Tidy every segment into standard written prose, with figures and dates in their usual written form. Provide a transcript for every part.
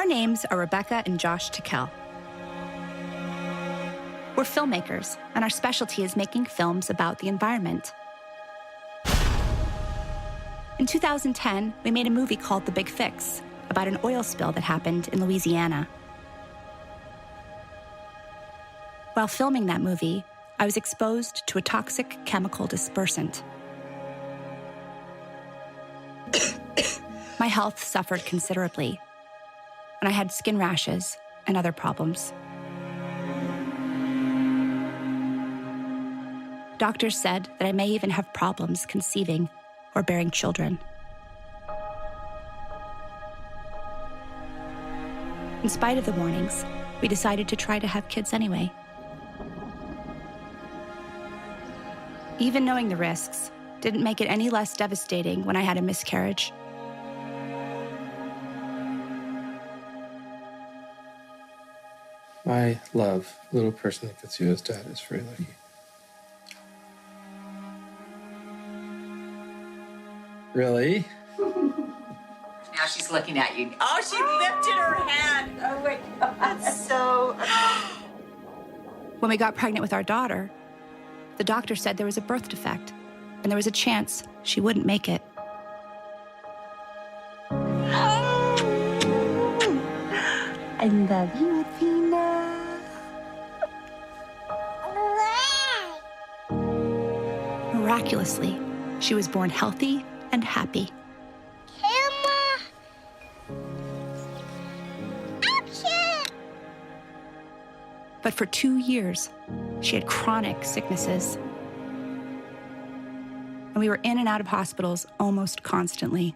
Our names are Rebecca and Josh Tickell. We're filmmakers, and our specialty is making films about the environment. In 2010, we made a movie called The Big Fix about an oil spill that happened in Louisiana. While filming that movie, I was exposed to a toxic chemical dispersant. My health suffered considerably, and I had skin rashes and other problems. Doctors said that I may even have problems conceiving or bearing children. In spite of the warnings, we decided to try to have kids anyway. Even knowing the risks didn't make it any less devastating when I had a miscarriage. My love, little person that gets you as dad is very lucky. Really? Now she's looking at you. Oh, she lifted her hand. Oh my God. That's so... When we got pregnant with our daughter, the doctor said there was a birth defect, and there was a chance she wouldn't make it. I love you, Athena. Miraculously, she was born healthy and happy. Camera. Action. But for 2 years, she had chronic sicknesses. And we were in and out of hospitals almost constantly.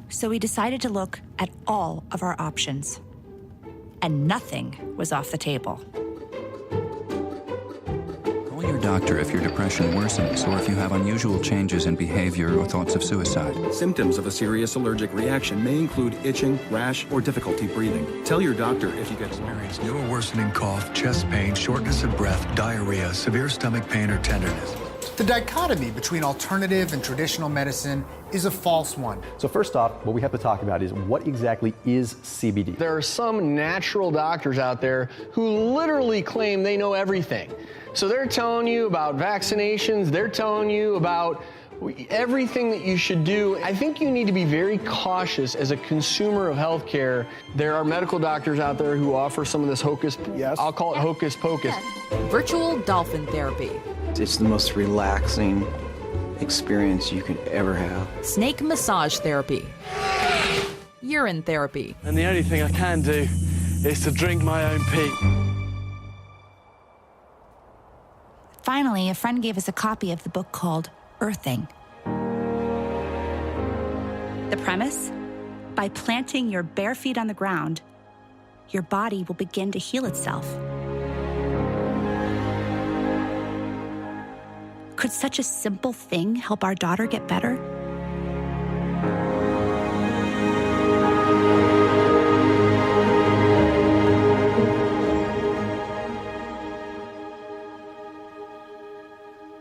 So we decided to look at all of our options. And nothing was off the table. Call your doctor if your depression worsens or if you have unusual changes in behavior or thoughts of suicide. Symptoms of a serious allergic reaction may include itching, rash, or difficulty breathing. Tell your doctor if you experience New or worsening cough, chest pain, shortness of breath, diarrhea, severe stomach pain, or tenderness. The dichotomy between alternative and traditional medicine is a false one. So first off, what we have to talk about is what exactly is CBD? There are some natural doctors out there who literally claim they know everything. So they're telling you about vaccinations, they're telling you about everything that you should do. I think you need to be very cautious as a consumer of healthcare. There are medical doctors out there who offer some of this hocus, I'll call it hocus pocus. Virtual dolphin therapy. It's the most relaxing experience you could ever have. Snake massage therapy. Urine therapy. And the only thing I can do is to drink my own pee. Finally, a friend gave us a copy of the book called Earthing. The premise? By planting your bare feet on the ground, your body will begin to heal itself. Could such a simple thing help our daughter get better?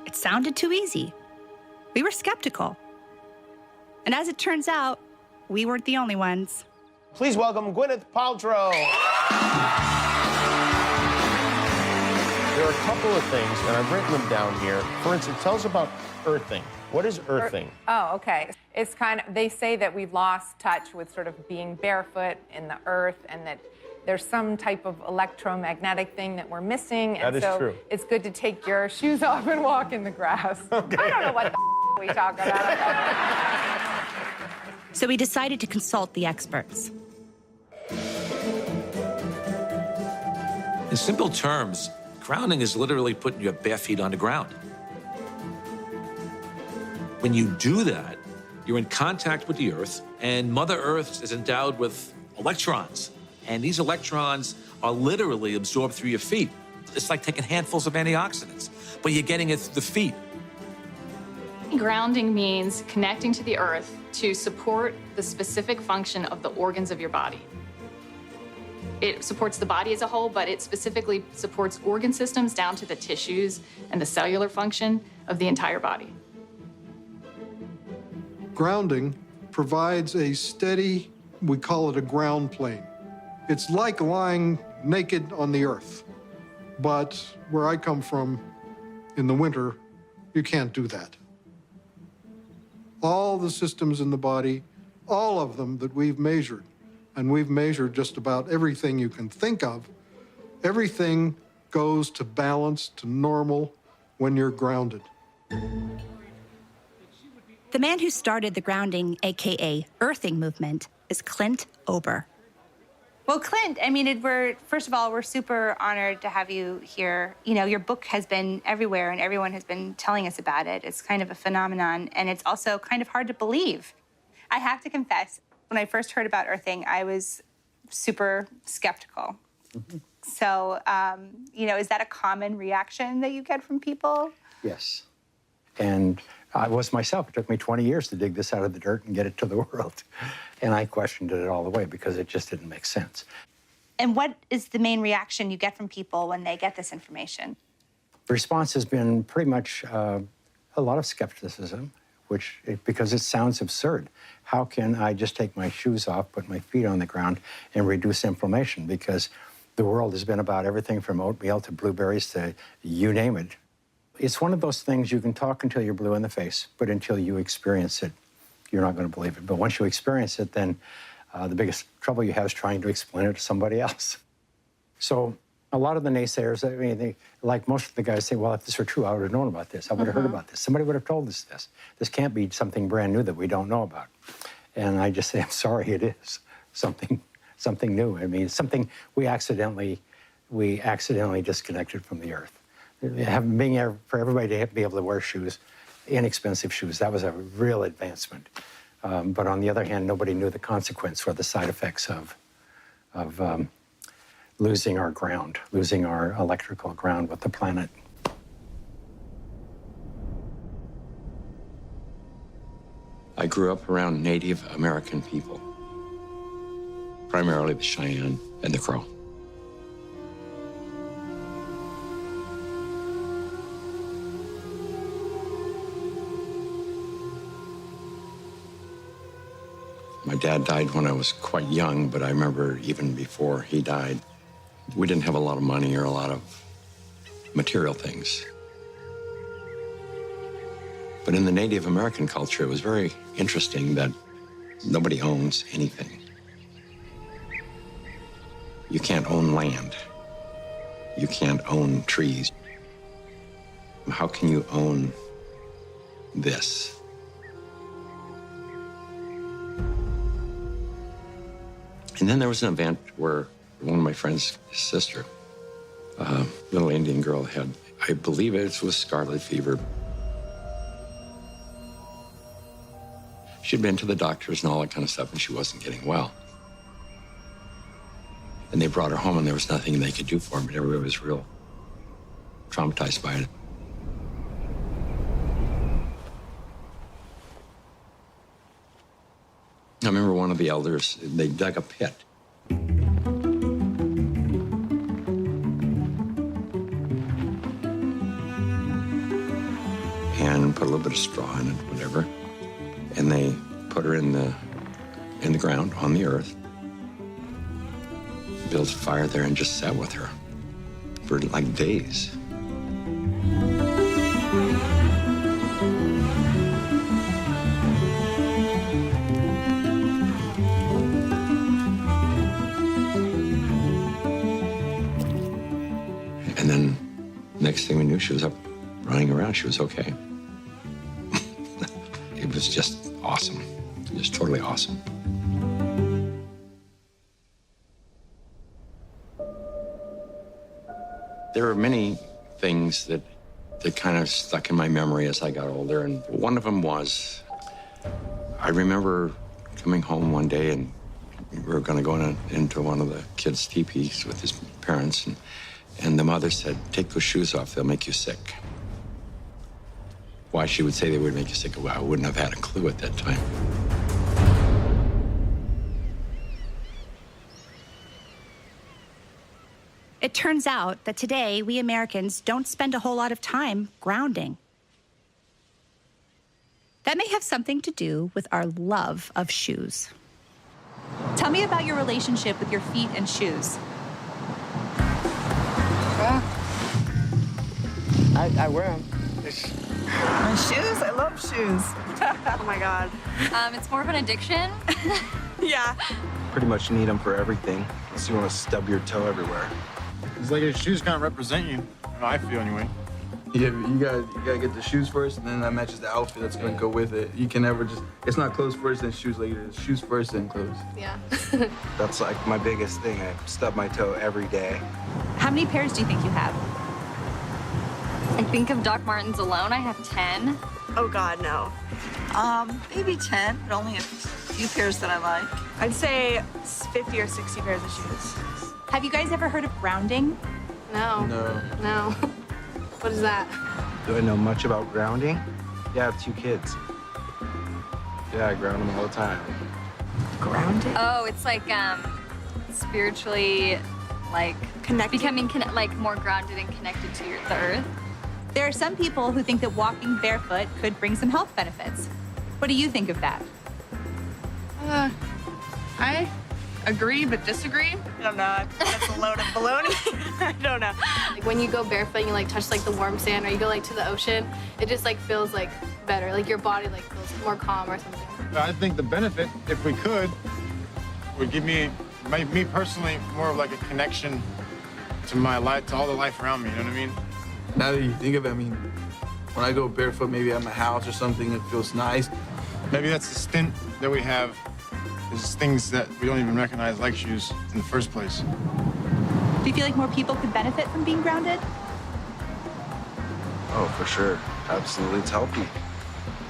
It sounded too easy. We were skeptical. And as it turns out, we weren't the only ones. Please welcome Gwyneth Paltrow. There are a couple of things, and I've written them down here. For instance, tell us about earthing. What is earthing? Oh, okay. It's kind of, they say that we've lost touch with sort of being barefoot in the earth and that there's some type of electromagnetic thing that we're missing. That is true. It's good to take your shoes off and walk in the grass. Okay. I don't know what the we talk about. So we decided to consult the experts. In simple terms, grounding is literally putting your bare feet on the ground. When you do that, you're in contact with the Earth, and Mother Earth is endowed with electrons. And these electrons are literally absorbed through your feet. It's like taking handfuls of antioxidants, but you're getting it through the feet. Grounding means connecting to the earth to support the specific function of the organs of your body. It supports the body as a whole, but it specifically supports organ systems down to the tissues and the cellular function of the entire body. Grounding provides a steady We call it a ground plane. It's like lying naked on the earth. But where I come from, in the winter, you can't do that. All the systems in the body, all of them that we've measured, and we've measured just about everything you can think of, everything goes to balance, to normal, when you're grounded. The man who started the grounding, aka earthing movement, is Clint Ober. Well, Clint, I mean, first of all, we're super honored to have you here. You know, your book has been everywhere and everyone has been telling us about it. It's kind of a phenomenon, and it's also kind of hard to believe. I have to confess, when I first heard about earthing, I was super skeptical. Mm-hmm. So, you know, is that a common reaction that you get from people? Yes. And I was myself. It took me 20 years to dig this out of the dirt and get it to the world. And I questioned it all the way because it just didn't make sense. And what is the main reaction you get from people when they get this information? The response has been pretty much a lot of skepticism, because it sounds absurd. How can I just take my shoes off, put my feet on the ground, and reduce inflammation? Because the world has been about everything from oatmeal to blueberries to you name it. It's one of those things you can talk until you're blue in the face, but until you experience it, you're not going to believe it. But once you experience it, then the biggest trouble you have is trying to explain it to somebody else. So a lot of the naysayers, I mean, like most of the guys say, well, if this were true, I would have known about this. I would have heard about this. Somebody would have told us this. This can't be something brand new that we don't know about. And I just say, I'm sorry, it is something new. I mean, it's something we accidentally disconnected from the earth. For everybody to be able to wear shoes, inexpensive shoes, that was a real advancement. But on the other hand, nobody knew the consequence or the side effects of losing our ground, losing our electrical ground with the planet. I grew up around Native American people, primarily the Cheyenne and the Crow. My dad died when I was quite young, but I remember even before he died, we didn't have a lot of money or a lot of material things. But in the Native American culture, it was very interesting that nobody owns anything. You can't own land. You can't own trees. How can you own this? And then there was an event where one of my friend's sister, a little Indian girl, had, I believe it was scarlet fever. She'd been to the doctors and all that kind of stuff, and she wasn't getting well. And they brought her home, and there was nothing they could do for her, but everybody was real traumatized by it. I remember one of the elders, they dug a pit. And put a little bit of straw in it, whatever. And they put her in the ground, on the earth. Built a fire there and just sat with her for like days. And then next thing we knew, she was up running around. She was okay. It was just awesome, just totally awesome. There were many things that kind of stuck in my memory as I got older, and one of them was, I remember coming home one day, and we were going to go into one of the kids' teepees with his parents, and the mother said, "Take those shoes off, they'll make you sick." Why she would say they would make you sick, well, I wouldn't have had a clue at that time. It turns out that today we Americans don't spend a whole lot of time grounding. That may have something to do with our love of shoes. Tell me about your relationship with your feet and shoes. I wear them. My shoes? I love shoes. Oh my God. It's more of an addiction. Yeah. Pretty much need them for everything, unless you want to stub your toe everywhere. It's like your shoes kind of represent you. I feel anyway. Yeah, you gotta get the shoes first, and then that matches the outfit that's gonna go with it. You can never just, it's not clothes first, then shoes later. It's shoes first, then clothes. Yeah. That's like my biggest thing. I stub my toe every day. How many pairs do you think you have? I think of Doc Martens alone, I have 10. Oh God, no. Maybe 10, but only a few pairs that I like. I'd say 50 or 60 pairs of shoes. Have you guys ever heard of grounding? No. No. What is that? Do I know much about grounding? Yeah, I have 2 kids. Yeah, I ground them all the time. Grounding? Oh, it's like spiritually, like becoming like more grounded and connected to the earth. There are some people who think that walking barefoot could bring some health benefits. What do you think of that? I agree but disagree. I don't know. That's a load of baloney. I don't know. Like when you go barefoot and you like touch like the warm sand, or you go like to the ocean, it just like feels like better. Like your body like feels more calm or something. I think the benefit, if we could, would give me personally more of like a connection to my life, to all the life around me. You know what I mean? Now that you think of it, I mean, when I go barefoot, maybe at my house or something, it feels nice. Maybe that's the stint that we have, is things that we don't even recognize like shoes in the first place. Do you feel like more people could benefit from being grounded? Oh, for sure. Absolutely. It's healthy.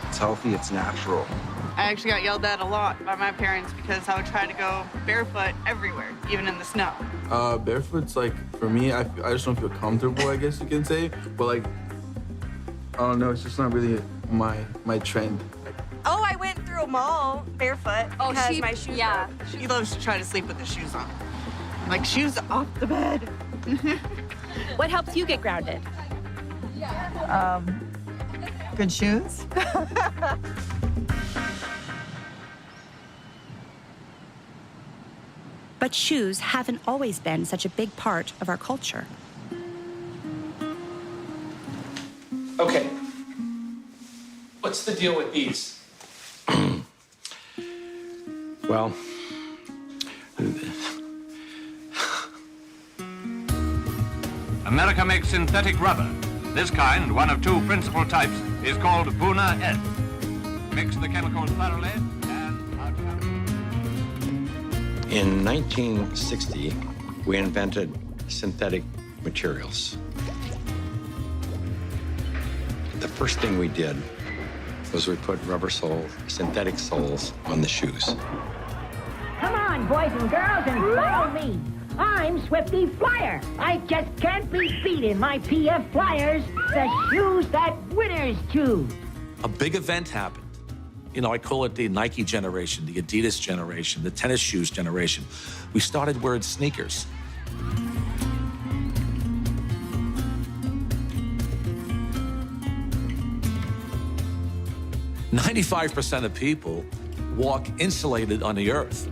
It's healthy. It's natural. I actually got yelled at a lot by my parents because I would try to go barefoot everywhere, even in the snow. Barefoot's like, for me, I just don't feel comfortable, I guess you can say. But like, I don't know, it's just not really my trend. Oh, I went through a mall barefoot because my shoes broke. She loves to try to sleep with the shoes on. Like, shoes off the bed. What helps you get grounded? Good shoes. But shoes haven't always been such a big part of our culture. Okay. What's the deal with these? Well, America makes synthetic rubber. This kind, one of 2 principal types, is called Buna S. Mix the chemicals thoroughly and... in 1960, we invented synthetic materials. The first thing we did was we put synthetic soles on the shoes. Come on, boys and girls, and follow me. I'm Swifty Flyer. I just can't be beat in my PF Flyers, the shoes that winners choose. A big event happened. You know, I call it the Nike generation, the Adidas generation, the tennis shoes generation. We started wearing sneakers. "95% of people walk insulated on the earth."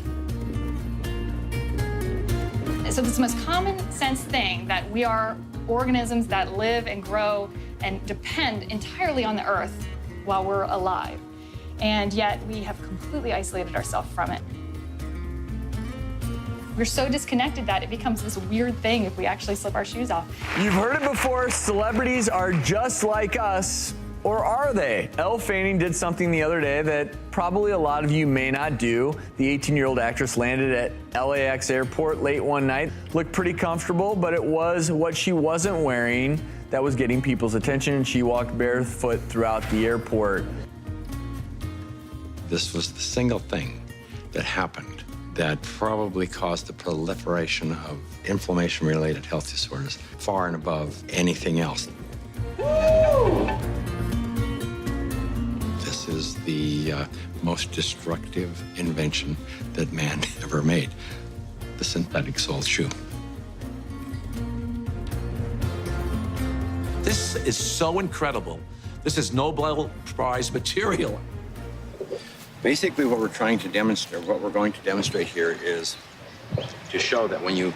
So it's the most common sense thing that we are organisms that live and grow and depend entirely on the earth while we're alive. And yet we have completely isolated ourselves from it. We're so disconnected that it becomes this weird thing if we actually slip our shoes off. You've heard it before, celebrities are just like us. Or are they? Elle Fanning did something the other day that probably a lot of you may not do. The 18-year-old actress landed at LAX airport late one night. Looked pretty comfortable, but it was what she wasn't wearing that was getting people's attention, and she walked barefoot throughout the airport. This was the single thing that happened that probably caused the proliferation of inflammation-related health disorders far and above anything else. This is the most destructive invention that man ever made, the synthetic sole shoe. This is so incredible. This is Nobel Prize material. Basically, what we're going to demonstrate here is to show that when you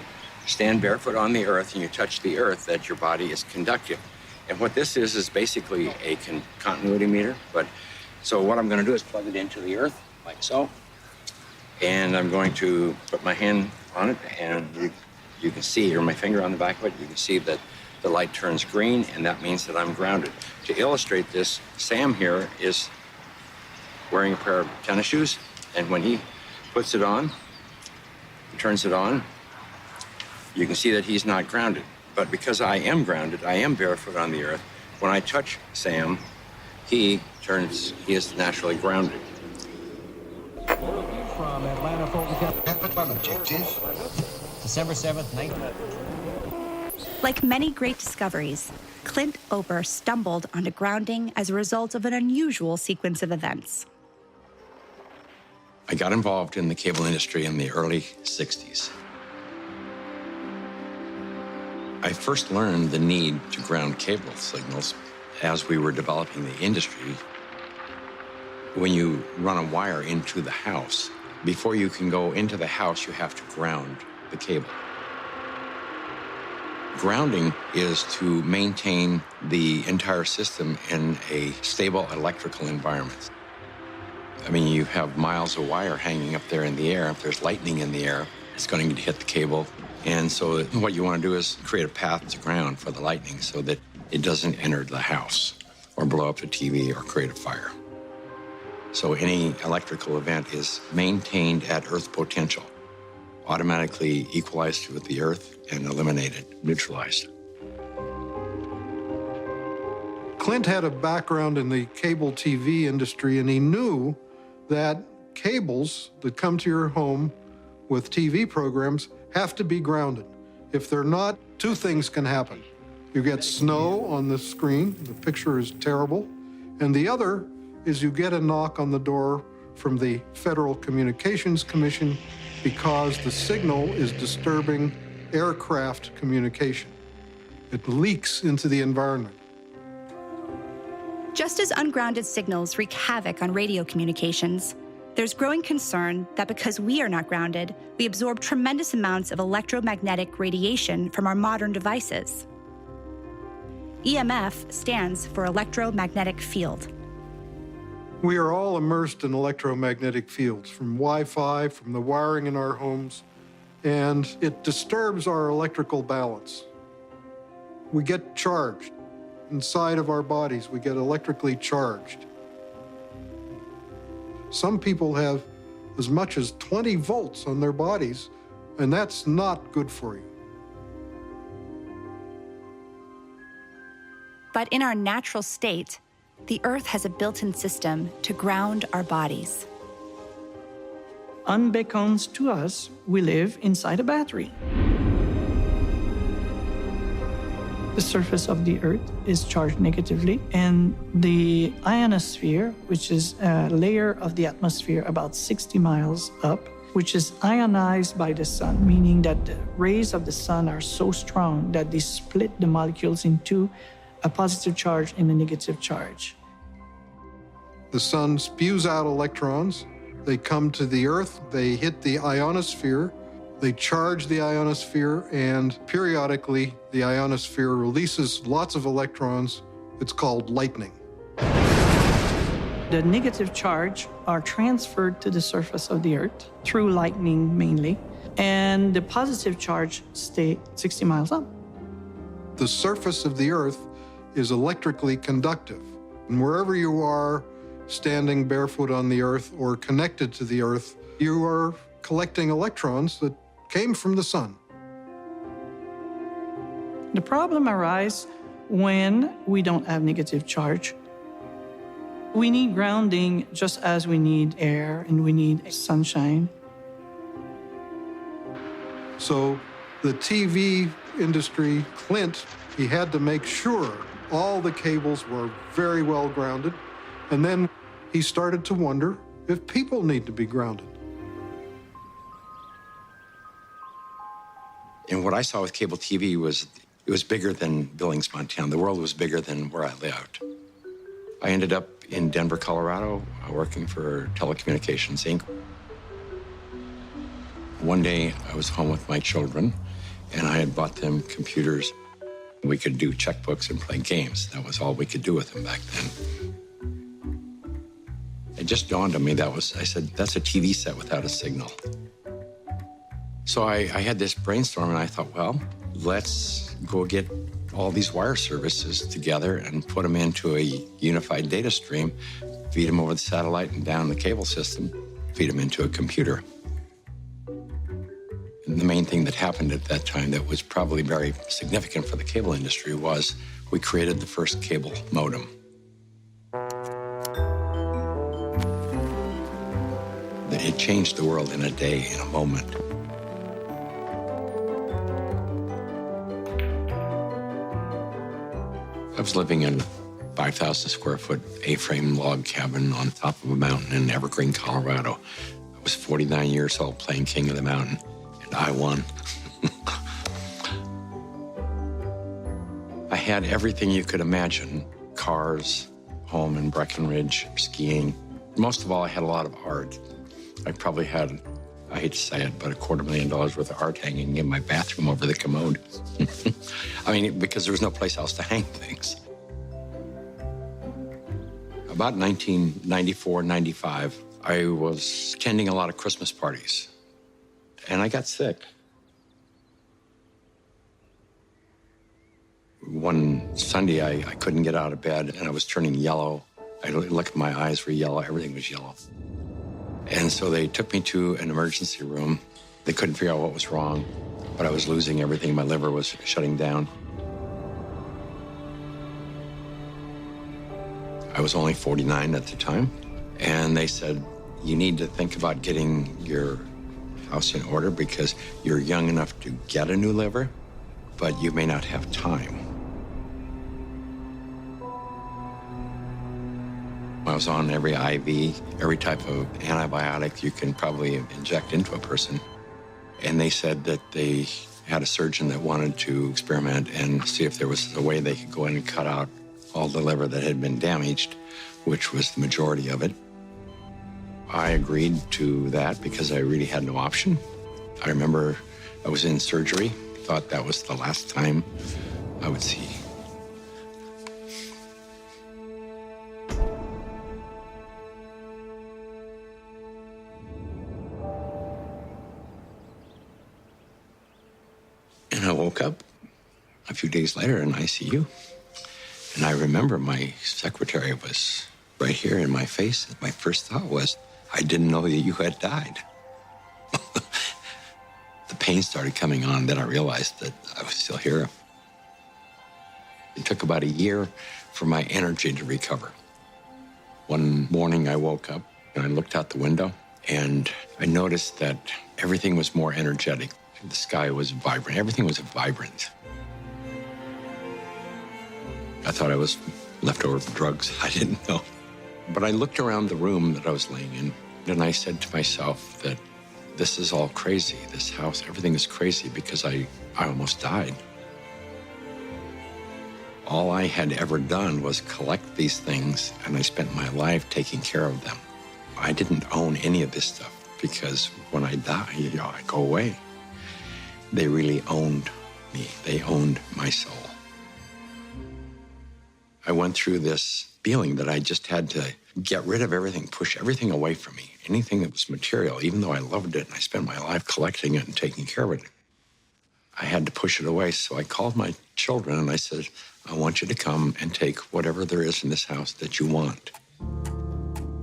stand barefoot on the earth and you touch the earth, that your body is conductive. And what this is basically a continuity meter. So what I'm going to do is plug it into the earth, like so. And I'm going to put my hand on it, and you can see, or my finger on the back of it, you can see that the light turns green, and that means that I'm grounded. To illustrate this, Sam here is wearing a pair of tennis shoes, and when he puts it on, turns it on, you can see that he's not grounded. But because I am grounded, I am barefoot on the earth, when I touch Sam, he is naturally grounded. From Atlanta, One objective, December 7th, 19... Like many great discoveries, Clint Ober stumbled onto grounding as a result of an unusual sequence of events. I got involved in the cable industry in the early 60s. I first learned the need to ground cable signals as we were developing the industry. When you run a wire into the house, before you can go into the house, you have to ground the cable. Grounding is to maintain the entire system in a stable electrical environment. I mean, you have miles of wire hanging up there in the air. If there's lightning in the air, it's going to hit the cable. And so what you want to do is create a path to ground for the lightning so that it doesn't enter the house or blow up the TV or create a fire. So any electrical event is maintained at Earth potential, automatically equalized with the Earth and eliminated, neutralized. Clint had a background in the cable TV industry, and he knew that cables that come to your home with TV programs have to be grounded. If they're not, two things can happen. You get snow on the screen, the picture is terrible, and the other is you get a knock on the door from the Federal Communications Commission because the signal is disturbing aircraft communication. It leaks into the environment. Just as ungrounded signals wreak havoc on radio communications, there's growing concern that because we are not grounded, we absorb tremendous amounts of electromagnetic radiation from our modern devices. EMF stands for electromagnetic field. We are all immersed in electromagnetic fields, from Wi-Fi, from the wiring in our homes, and it disturbs our electrical balance. We get charged. Inside of our bodies, we get electrically charged. Some people have as much as 20 volts on their bodies, and that's not good for you. But in our natural state, the Earth has a built-in system to ground our bodies. Unbeknownst to us, we live inside a battery. The surface of the Earth is charged negatively, and the ionosphere, which is a layer of the atmosphere about 60 miles up, which is ionized by the sun, meaning that the rays of the sun are so strong that they split the molecules into a positive charge and a negative charge. The sun spews out electrons. They come to the Earth, they hit the ionosphere, they charge the ionosphere, and periodically the ionosphere releases lots of electrons. It's called lightning. The negative charge are transferred to the surface of the Earth through lightning mainly, and the positive charge stay 60 miles up. The surface of the Earth is electrically conductive. And wherever you are, standing barefoot on the Earth or connected to the Earth, you are collecting electrons that came from the sun. The problem arises when we don't have negative charge. We need grounding just as we need air and we need sunshine. So the TV industry, Clint, he had to make sure all the cables were very well grounded. And then he started to wonder if people need to be grounded. And what I saw with cable TV was it was bigger than Billings, Montana. The world was bigger than where I lived. I ended up in Denver, Colorado, working for Telecommunications Inc. One day, I was home with my children, and I had bought them computers. We could do checkbooks and play games. That was all we could do with them back then. It just dawned on me I said, that's a TV set without a signal. So I had this brainstorm, and I thought, well, let's go get all these wire services together and put them into a unified data stream, feed them over the satellite and down the cable system, feed them into a computer. And the main thing that happened at that time that was probably very significant for the cable industry was we created the first cable modem. It changed the world in a day, in a moment. I was living in a 5,000 square foot A-frame log cabin on top of a mountain in Evergreen, Colorado. I was 49 years old playing King of the Mountain, and I won. I had everything you could imagine: cars, home in Breckenridge, skiing. Most of all, I had a lot of art. I probably had, I hate to say it, but $250,000 worth of art hanging in my bathroom over the commode. I mean, because there was no place else to hang things. About 1994, 95, I was attending a lot of Christmas parties, and I got sick. One Sunday, I couldn't get out of bed, and I was turning yellow. I looked at my eyes were yellow. Everything was yellow. And so they took me to an emergency room. They couldn't figure out what was wrong, but I was losing everything. My liver was shutting down. I was only 49 at the time, and they said, you need to think about getting your house in order because you're young enough to get a new liver, but you may not have time. I was on every IV, every type of antibiotic you can probably inject into a person. And they said that they had a surgeon that wanted to experiment and see if there was a way they could go in and cut out all the liver that had been damaged, which was the majority of it. I agreed to that because I really had no option. I remember I was in surgery, thought that was the last time I would see. And I woke up a few days later in ICU. And I remember my secretary was right here in my face. And my first thought was, I didn't know that you had died. The pain started coming on. Then I realized that I was still here. It took about a year for my energy to recover. One morning I woke up and I looked out the window and I noticed that everything was more energetic. The sky was vibrant. Everything was vibrant. I thought I was left over for drugs. I didn't know. But I looked around the room that I was laying in, and I said to myself that this is all crazy. This house, everything is crazy because I almost died. All I had ever done was collect these things, and I spent my life taking care of them. I didn't own any of this stuff because when I die, I go away. They really owned me. They owned my soul. I went through this feeling that I just had to get rid of everything, push everything away from me, anything that was material, even though I loved it and I spent my life collecting it and taking care of it. I had to push it away, so I called my children and I said, I want you to come and take whatever there is in this house that you want.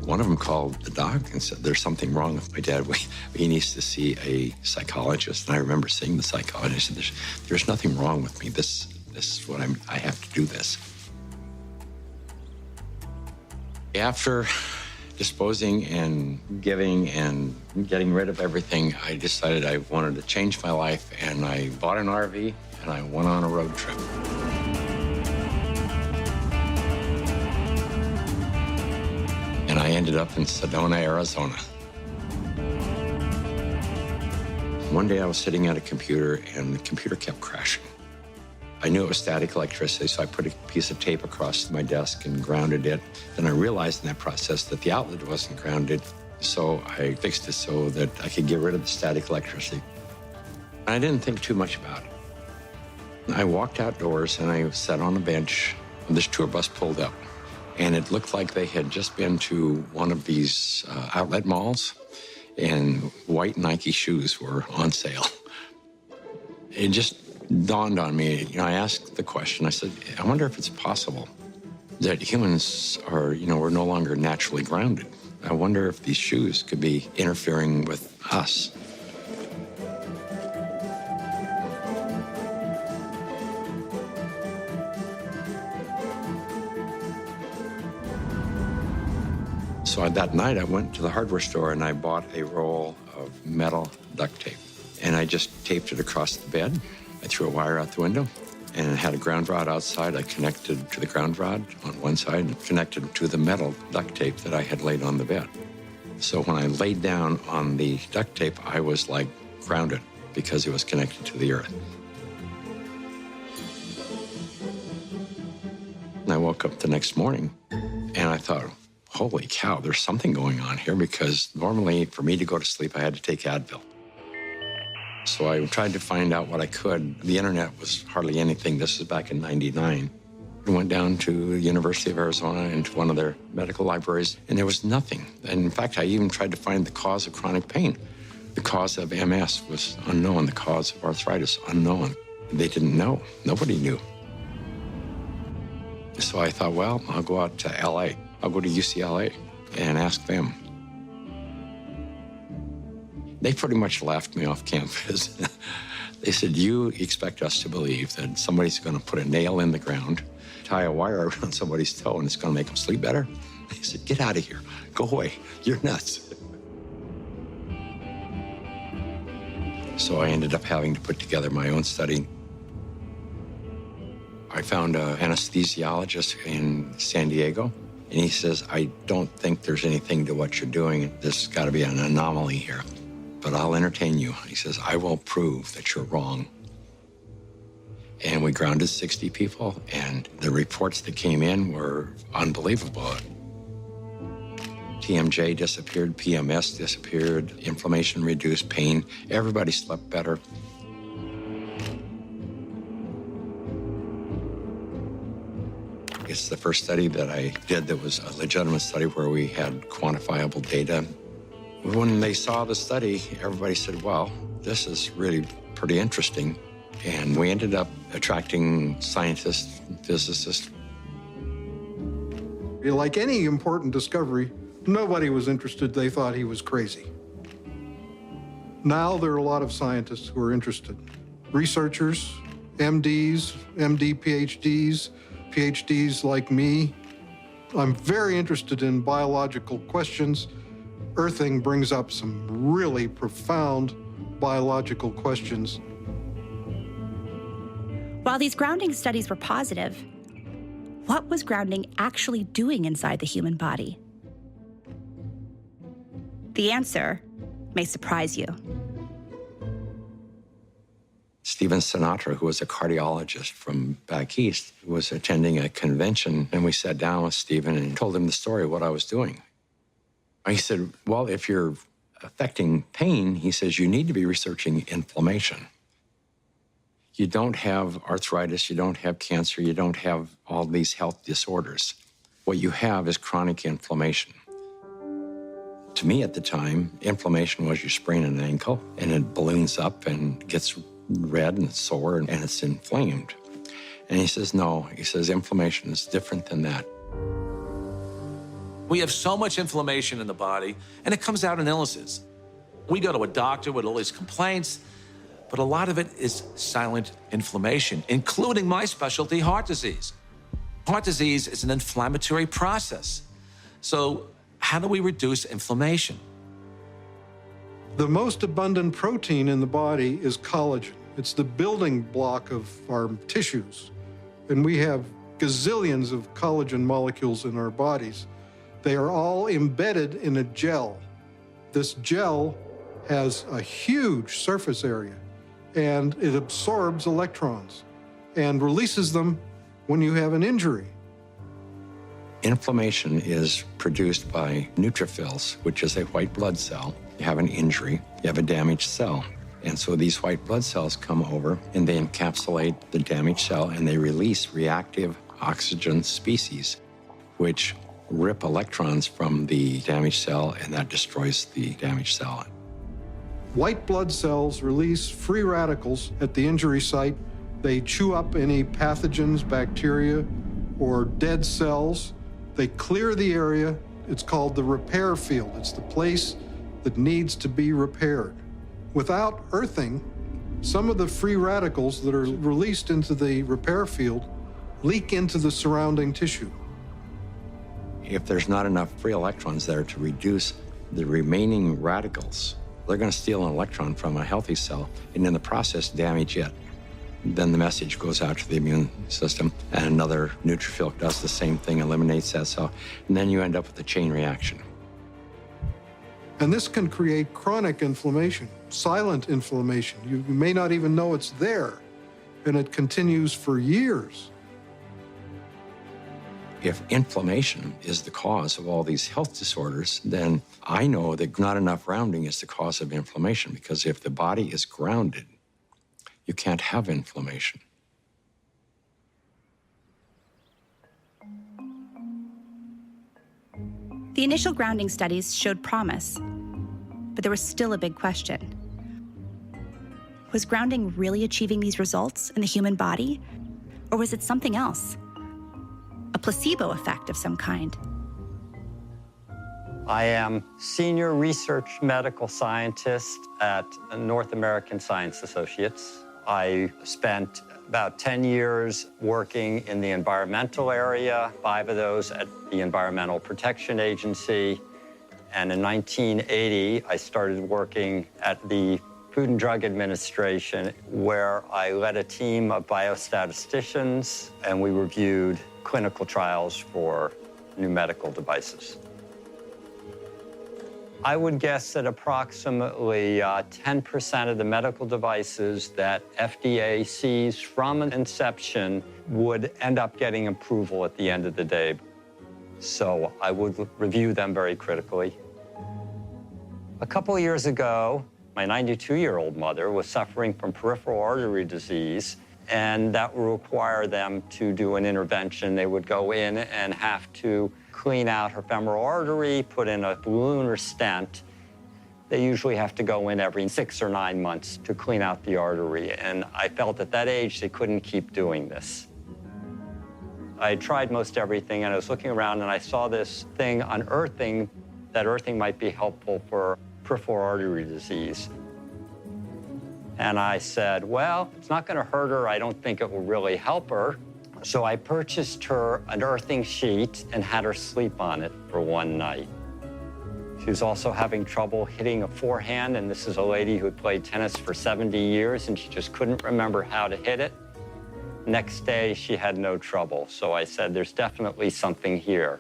One of them called the doc and said, there's something wrong with my dad. He needs to see a psychologist. And I remember seeing the psychologist and there's nothing wrong with me. This is what I have to do this. After disposing and giving and getting rid of everything, I decided I wanted to change my life, and I bought an RV and I went on a road trip. And I ended up in Sedona, Arizona. One day I was sitting at a computer and the computer kept crashing. I knew it was static electricity, so I put a piece of tape across my desk and grounded it. Then I realized in that process that the outlet wasn't grounded, so I fixed it so that I could get rid of the static electricity. I didn't think too much about it. I walked outdoors and I sat on a bench. This tour bus pulled up, and it looked like they had just been to one of these outlet malls, and white Nike shoes were on sale. It just dawned on me, I asked the question, I said, I wonder if it's possible that humans are, we're no longer naturally grounded. I wonder if these shoes could be interfering with us. So that night I went to the hardware store and I bought a roll of metal duct tape. And I just taped it across the bed. I threw a wire out the window and it had a ground rod outside. I connected to the ground rod on one side and connected to the metal duct tape that I had laid on the bed. So when I laid down on the duct tape, I was like grounded because it was connected to the earth. And I woke up the next morning and I thought, holy cow, there's something going on here, because normally for me to go to sleep, I had to take Advil. So I tried to find out what I could. The internet was hardly anything. This was back in '99. I went down to the University of Arizona into one of their medical libraries, and there was nothing. And in fact, I even tried to find the cause of chronic pain. The cause of MS was unknown. The cause of arthritis, unknown. They didn't know. Nobody knew. So I thought, well, I'll go out to LA. I'll go to UCLA and ask them. They pretty much laughed me off campus. They said, you expect us to believe that somebody's going to put a nail in the ground, tie a wire around somebody's toe, and it's going to make them sleep better? They said, get out of here. Go away. You're nuts. So I ended up having to put together my own study. I found an anesthesiologist in San Diego. And he says, I don't think there's anything to what you're doing. There's got to be an anomaly here. But I'll entertain you. He says, I will prove that you're wrong. And we grounded 60 people, and the reports that came in were unbelievable. TMJ disappeared, PMS disappeared, inflammation reduced, pain. Everybody slept better. It's the first study that I did that was a legitimate study where we had quantifiable data. When they saw the study, everybody said, well, this is really pretty interesting. And we ended up attracting scientists, physicists. Like any important discovery, nobody was interested. They thought he was crazy. Now there are a lot of scientists who are interested. Researchers, MDs, MD PhDs, PhDs like me. I'm very interested in biological questions. Earthing brings up some really profound biological questions. While these grounding studies were positive, what was grounding actually doing inside the human body? The answer may surprise you. Stephen Sinatra, who was a cardiologist from back east, was attending a convention, and we sat down with Stephen and told him the story of what I was doing. He said, well, if you're affecting pain, he says, you need to be researching inflammation. You don't have arthritis, you don't have cancer, you don't have all these health disorders. What you have is chronic inflammation. To me at the time, inflammation was you sprain an ankle and it balloons up and gets red and sore and it's inflamed. And he says, no, he says, inflammation is different than that. We have so much inflammation in the body, and it comes out in illnesses. We go to a doctor with all these complaints, but a lot of it is silent inflammation, including my specialty, heart disease. Heart disease is an inflammatory process. So how do we reduce inflammation? The most abundant protein in the body is collagen. It's the building block of our tissues. And we have gazillions of collagen molecules in our bodies. They are all embedded in a gel. This gel has a huge surface area, and it absorbs electrons. and releases them when you have an injury. Inflammation is produced by neutrophils, which is a white blood cell. You have an injury, you have a damaged cell. And so these white blood cells come over and they encapsulate the damaged cell and they release reactive oxygen species, which rip electrons from the damaged cell, and that destroys the damaged cell. White blood cells release free radicals at the injury site. They chew up any pathogens, bacteria, or dead cells. They clear the area. It's called the repair field. It's the place that needs to be repaired. Without earthing, some of the free radicals that are released into the repair field leak into the surrounding tissue. If there's not enough free electrons there to reduce the remaining radicals, they're going to steal an electron from a healthy cell and in the process damage it. Then the message goes out to the immune system and another neutrophil does the same thing, eliminates that cell, and then you end up with a chain reaction. And this can create chronic inflammation, silent inflammation. You may not even know it's there, and it continues for years. If inflammation is the cause of all these health disorders, then I know that not enough grounding is the cause of inflammation, because if the body is grounded, you can't have inflammation. The initial grounding studies showed promise, but there was still a big question. Was grounding really achieving these results in the human body, or was it something else? A placebo effect of some kind? I am Senior Research Medical Scientist at North American Science Associates. I spent about 10 years working in the environmental area, 5 of those at the Environmental Protection Agency. And in 1980, I started working at the Food and Drug Administration, where I led a team of biostatisticians, and we reviewed clinical trials for new medical devices. I would guess that approximately 10% of the medical devices that FDA sees from inception would end up getting approval at the end of the day. So I would review them very critically. A couple of years ago, my 92-year-old mother was suffering from peripheral artery disease, and that would require them to do an intervention. They would go in and have to clean out her femoral artery, put in a balloon or stent. They usually have to go in every 6 or 9 months to clean out the artery. And I felt at that age they couldn't keep doing this. I tried most everything, and I was looking around and I saw this thing on earthing, that earthing might be helpful for peripheral artery disease. And I said, well, it's not gonna hurt her. I don't think it will really help her. So I purchased her an earthing sheet and had her sleep on it for one night. She was also having trouble hitting a forehand, and this is a lady who had played tennis for 70 years, and she just couldn't remember how to hit it. Next day, she had no trouble. So I said, there's definitely something here.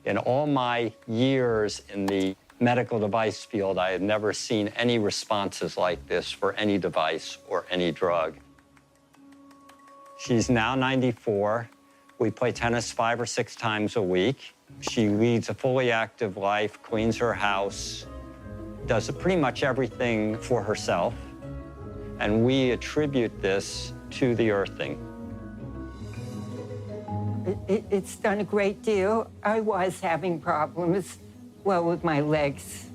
In all my years in the medical device field, I had never seen any responses like this for any device or any drug. She's now 94. We play tennis 5 or 6 times a week. She leads a fully active life, cleans her house, does pretty much everything for herself. And we attribute this to the earthing. It's done a great deal. I was having problems, well, with my legs.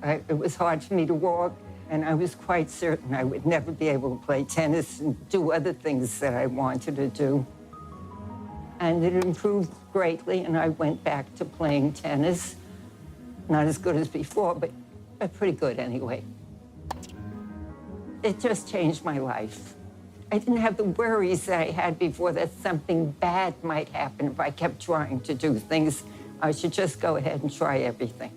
It was hard for me to walk, and I was quite certain I would never be able to play tennis and do other things that I wanted to do. And it improved greatly, and I went back to playing tennis. Not as good as before, but pretty good anyway. It just changed my life. I didn't have the worries that I had before that something bad might happen if I kept trying to do things. I should just go ahead and try everything.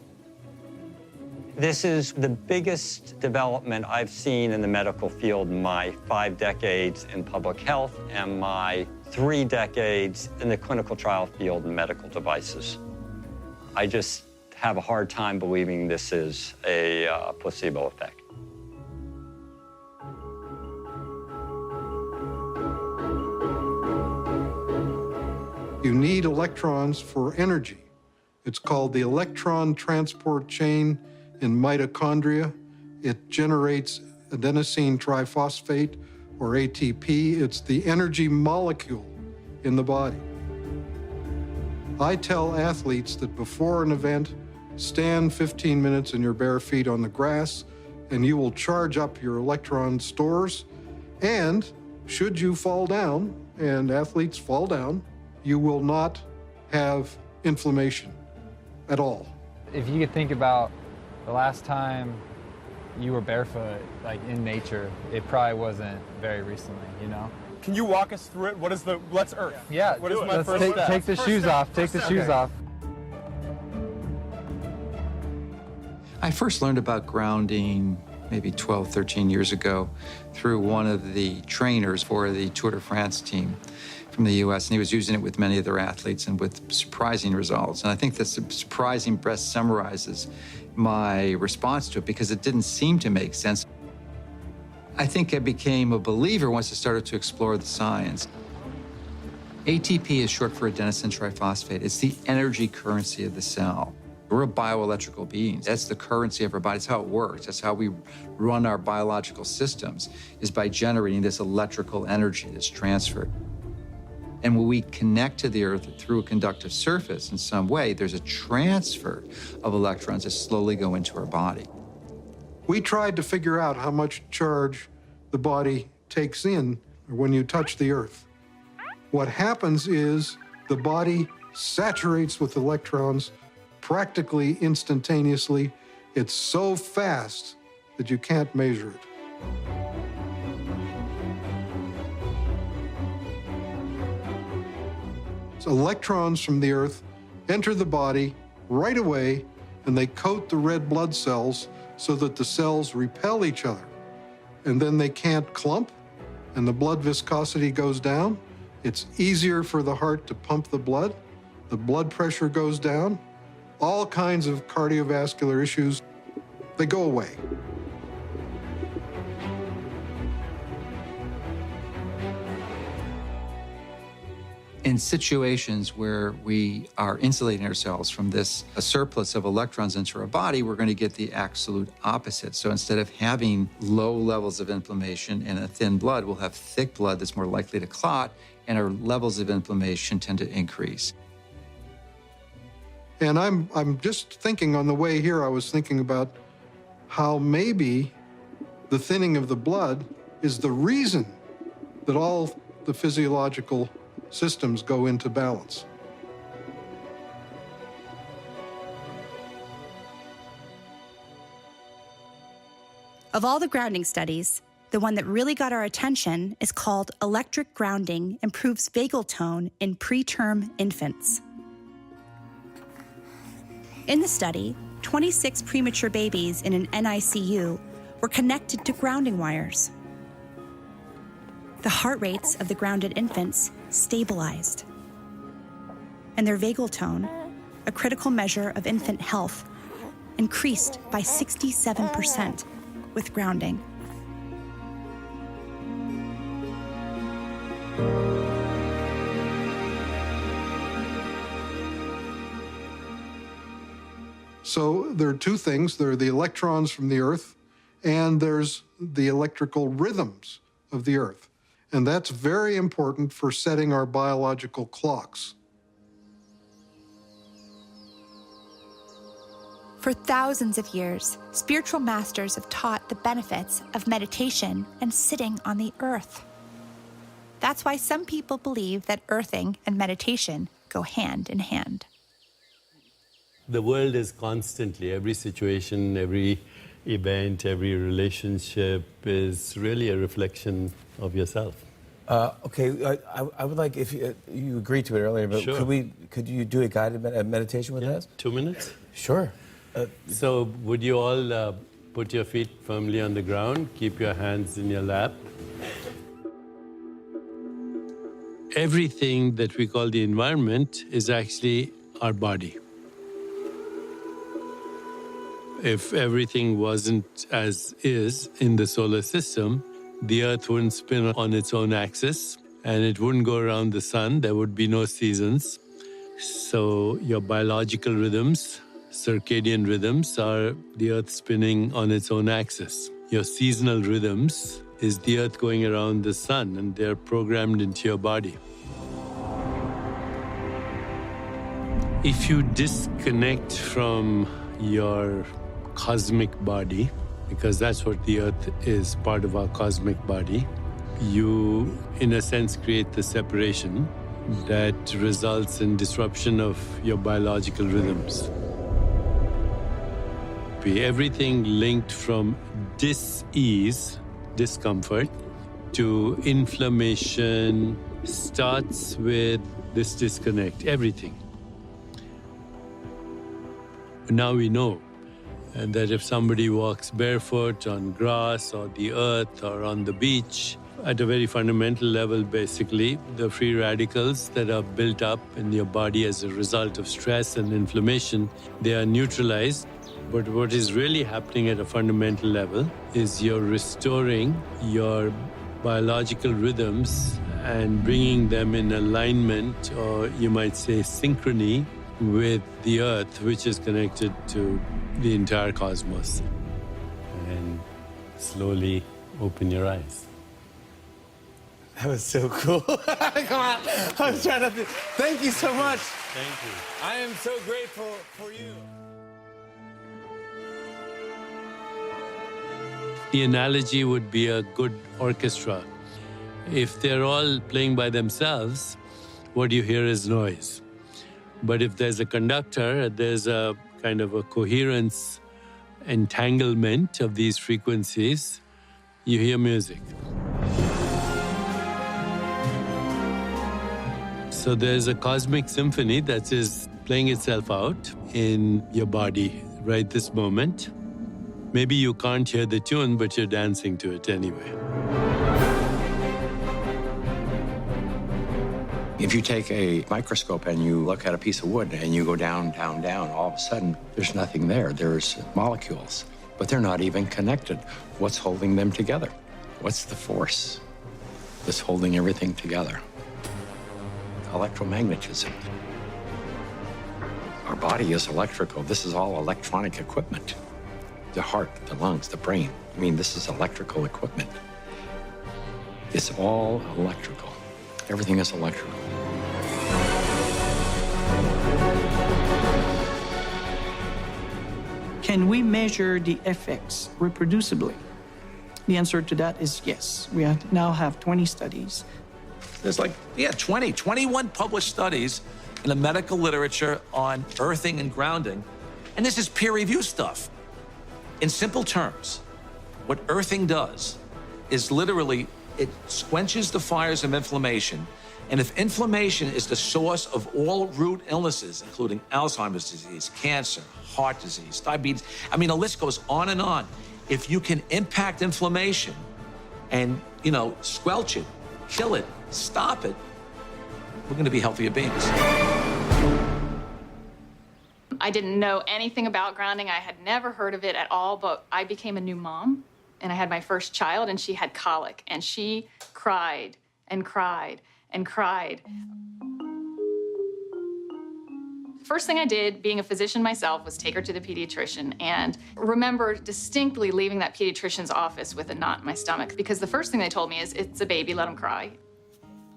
This is the biggest development I've seen in the medical field in my 5 decades in public health and my 3 decades in the clinical trial field in medical devices. I just have a hard time believing this is a placebo effect. You need electrons for energy. It's called the electron transport chain in mitochondria. It generates adenosine triphosphate, or ATP. It's the energy molecule in the body. I tell athletes that before an event, stand 15 minutes in your bare feet on the grass, and you will charge up your electron stores. And should you fall down, and athletes fall down, you will not have inflammation at all. If you could think about the last time you were barefoot, like in nature, it probably wasn't very recently, you know? Can you walk us through it? What is the, let's Earth. Yeah, what is my first step? Take the shoes off, take the shoes off. I first learned about grounding maybe 12, 13 years ago through one of the trainers for the Tour de France team from the US, and he was using it with many of their athletes and with surprising results. And I think this surprising best summarizes my response to it because it didn't seem to make sense. I think I became a believer once I started to explore the science. ATP is short for adenosine triphosphate. It's the energy currency of the cell. We're bioelectrical beings. That's the currency of our body. That's how it works. That's how we run our biological systems, is by generating this electrical energy that's transferred. And when we connect to the Earth through a conductive surface in some way, there's a transfer of electrons that slowly go into our body. We tried to figure out how much charge the body takes in when you touch the Earth. What happens is the body saturates with electrons practically instantaneously. It's so fast that you can't measure it. So electrons from the Earth enter the body right away, and they coat the red blood cells so that the cells repel each other. And then they can't clump, and the blood viscosity goes down. It's easier for the heart to pump the blood pressure goes down. All kinds of cardiovascular issues, they go away. In situations where we are insulating ourselves from this surplus of electrons into our body, we're going to get the absolute opposite. So instead of having low levels of inflammation and a thin blood, we'll have thick blood that's more likely to clot, and our levels of inflammation tend to increase. And I'm just thinking on the way here, I was thinking about how maybe the thinning of the blood is the reason that all the physiological systems go into balance. Of all the grounding studies, the one that really got our attention is called Electric Grounding Improves Vagal Tone in Preterm Infants. In the study, 26 premature babies in an NICU were connected to grounding wires. The heart rates of the grounded infants stabilized, and their vagal tone, a critical measure of infant health, increased by 67% with grounding. So there are two things. There are the electrons from the Earth, and there's the electrical rhythms of the Earth. And that's very important for setting our biological clocks. For thousands of years, spiritual masters have taught the benefits of meditation and sitting on the earth. That's why some people believe that earthing and meditation go hand in hand. The world is constantly, every situation, every event, every relationship is really a reflection of yourself. Okay, I would like, if you agreed to it earlier, but Sure. could you do a guided meditation with us? 2 minutes? Sure. So would you all put your feet firmly on the ground, keep your hands in your lap. Everything that we call the environment is actually our body. If everything wasn't as is in the solar system, the Earth wouldn't spin on its own axis, and it wouldn't go around the sun. There would be no seasons. So your biological rhythms, circadian rhythms, are the Earth spinning on its own axis. Your seasonal rhythms is the Earth going around the sun, and they're programmed into your body. If you disconnect from your cosmic body, because that's what the Earth is, part of our cosmic body, you, in a sense, create the separation that results in disruption of your biological rhythms. Everything linked from dis-ease, discomfort, to inflammation starts with this disconnect, everything. Now we know that if somebody walks barefoot on grass or the earth or on the beach, at a very fundamental level, basically, the free radicals that are built up in your body as a result of stress and inflammation, they are neutralized. But what is really happening at a fundamental level is you're restoring your biological rhythms and bringing them in alignment, or you might say synchrony, with the Earth, which is connected to the entire cosmos. And slowly open your eyes. That was so cool. Come on. I was trying to... Thank you so much. Thank you. I am so grateful for you. The analogy would be a good orchestra. If they're all playing by themselves, what you hear is noise. But if there's a conductor, there's a kind of a coherence, entanglement of these frequencies, you hear music. So there's a cosmic symphony that is playing itself out in your body right this moment. Maybe you can't hear the tune, but you're dancing to it anyway. If you take a microscope and you look at a piece of wood and you go down, down, down, all of a sudden there's nothing there. There's molecules, but they're not even connected. What's holding them together? What's the force that's holding everything together? Electromagnetism. Our body is electrical. This is all electronic equipment. The heart, the lungs, the brain. I mean, this is electrical equipment. It's all electrical. Everything is electrical. Can we measure the effects reproducibly? The answer to that is yes. We now have 20 studies. There's 21 published studies in the medical literature on earthing and grounding. And this is peer-reviewed stuff. In simple terms, what earthing does is literally it quenches the fires of inflammation. And if inflammation is the source of all root illnesses, including Alzheimer's disease, cancer, heart disease, diabetes, I mean, the list goes on and on. If you can impact inflammation and, squelch it, kill it, stop it, we're going to be healthier beings. I didn't know anything about grounding. I had never heard of it at all, but I became a new mom, and I had my first child, and she had colic, and she cried and cried and cried. First thing I did, being a physician myself, was take her to the pediatrician, and remember distinctly leaving that pediatrician's office with a knot in my stomach, because the first thing they told me is, it's a baby, let him cry.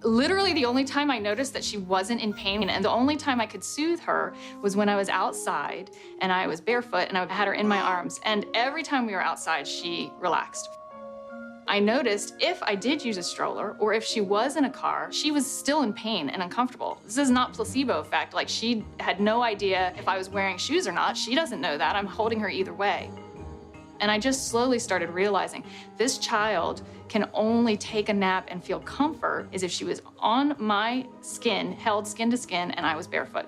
Literally the only time I noticed that she wasn't in pain, and the only time I could soothe her was when I was outside and I was barefoot and I had her in my arms. And every time we were outside, she relaxed. I noticed if I did use a stroller or if she was in a car, she was still in pain and uncomfortable. This is not placebo effect. Like, she had no idea if I was wearing shoes or not. She doesn't know that. I'm holding her either way. And I just slowly started realizing this child can only take a nap and feel comfort is if she was on my skin, held skin to skin, and I was barefoot.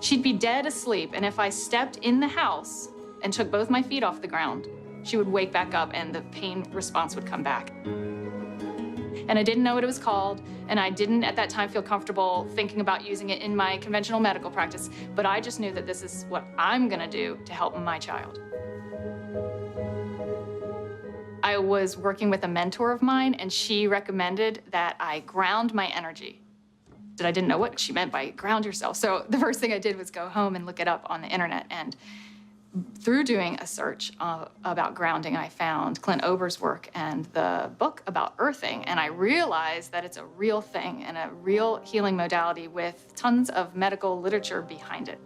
She'd be dead asleep, and if I stepped in the house and took both my feet off the ground, she would wake back up and the pain response would come back. And I didn't know what it was called, and I didn't at that time feel comfortable thinking about using it in my conventional medical practice, but I just knew that this is what I'm gonna do to help my child. I I was working with a mentor of mine, and she recommended that I ground my energy. I didn't know what she meant by ground yourself. So the first thing I did was go home and look it up on the internet. And through doing a search about grounding, I found Clint Ober's work and the book about earthing. And I realized that it's a real thing and a real healing modality with tons of medical literature behind it.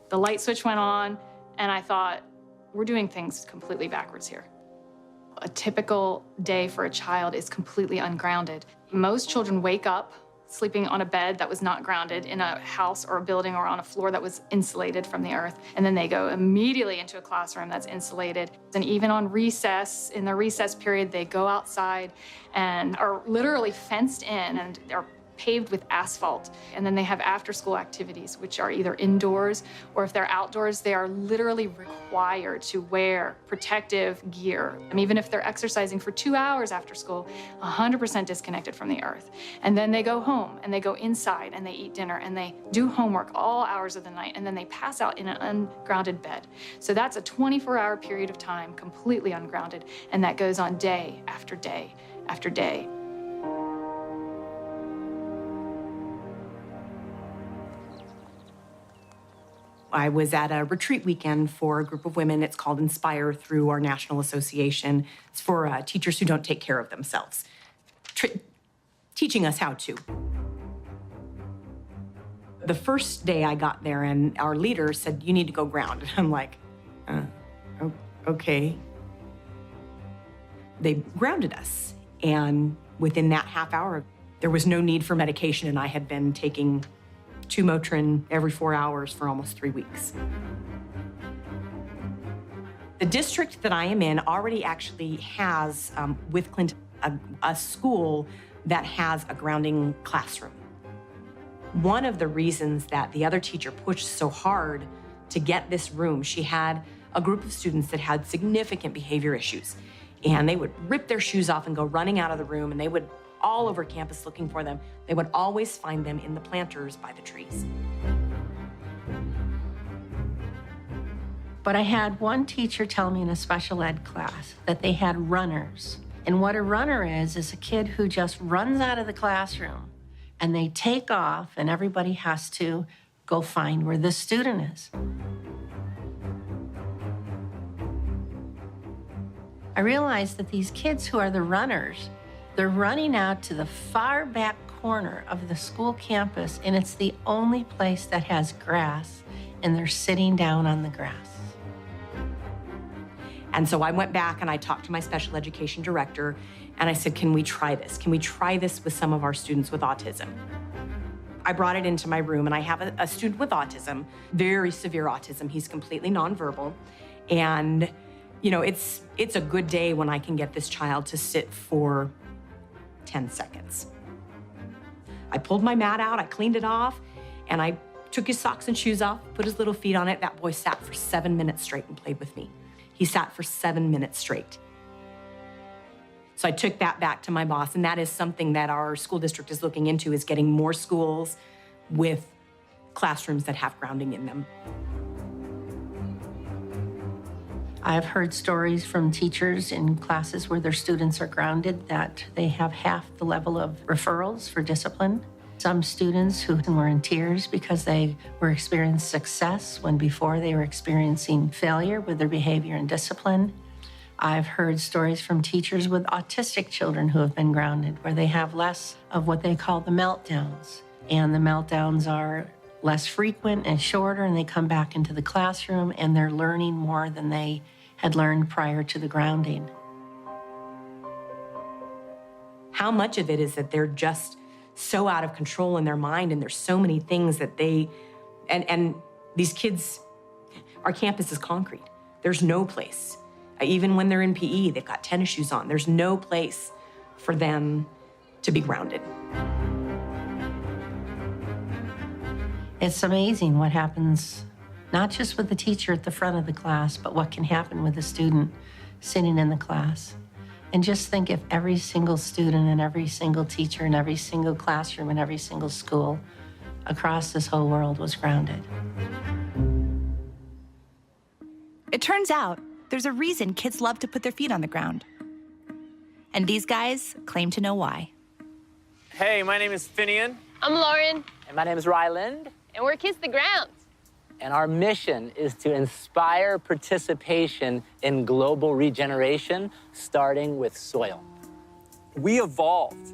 The light switch went on, and I thought, we're doing things completely backwards here. A typical day for a child is completely ungrounded. Most children wake up sleeping on a bed that was not grounded in a house or a building or on a floor that was insulated from the earth. And then they go immediately into a classroom that's insulated. And even on recess, in the recess period, they go outside and are literally fenced in and are paved with asphalt. And then they have after-school activities, which are either indoors or if they're outdoors, they are literally required to wear protective gear. And even if they're exercising for 2 hours after school, 100% disconnected from the earth. And then they go home and they go inside and they eat dinner and they do homework all hours of the night, and then they pass out in an ungrounded bed. So that's a 24-hour period of time completely ungrounded, and that goes on day after day after day. I was at a retreat weekend for a group of women. It's called Inspire through our national association. It's for teachers who don't take care of themselves, teaching us how to. The first day I got there, and our leader said, "You need to go ground." And I'm like, okay. They grounded us, and within that half hour, there was no need for medication, and I had been taking 2 Motrin every 4 hours for almost 3 weeks. The district that I am in already actually has, with Clint, a school that has a grounding classroom. One of the reasons that the other teacher pushed so hard to get this room, she had a group of students that had significant behavior issues, and they would rip their shoes off and go running out of the room, and they would all over campus looking for them. They would always find them in the planters by the trees. But I had one teacher tell me in a special ed class that they had runners. And what a runner is a kid who just runs out of the classroom and they take off and everybody has to go find where the student is. I realized that these kids who are the runners, they're running out to the far back corner of the school campus, and it's the only place that has grass, and they're sitting down on the grass. And so I went back and I talked to my special education director, and I said, "Can we try this? Can we try this with some of our students with autism?" I brought it into my room, and I have a student with autism, very severe autism. He's completely nonverbal, and you know, it's a good day when I can get this child to sit for 10 seconds. I pulled my mat out, I cleaned it off, and I took his socks and shoes off, put his little feet on it. That boy sat for 7 minutes straight and played with me. He sat for 7 minutes straight. So I took that back to my boss, and that is something that our school district is looking into, is getting more schools with classrooms that have grounding in them. I've heard stories from teachers in classes where their students are grounded that they have half the level of referrals for discipline. Some students who were in tears because they were experiencing success when before they were experiencing failure with their behavior and discipline. I've heard stories from teachers with autistic children who have been grounded, where they have less of what they call the meltdowns. And the meltdowns are less frequent and shorter, and they come back into the classroom and they're learning more than they had learned prior to the grounding. How much of it is that they're just so out of control in their mind, and there's so many things that they, and these kids, our campus is concrete. There's no place. Even when they're in PE, they've got tennis shoes on. There's no place for them to be grounded. It's amazing what happens, not just with the teacher at the front of the class, but what can happen with the student sitting in the class. And just think if every single student and every single teacher and every single classroom and every single school across this whole world was grounded. It turns out there's a reason kids love to put their feet on the ground. And these guys claim to know why. Hey, my name is Finian. I'm Lauren. And my name is Ryland. And we're Kiss the Ground. And our mission is to inspire participation in global regeneration, starting with soil. We evolved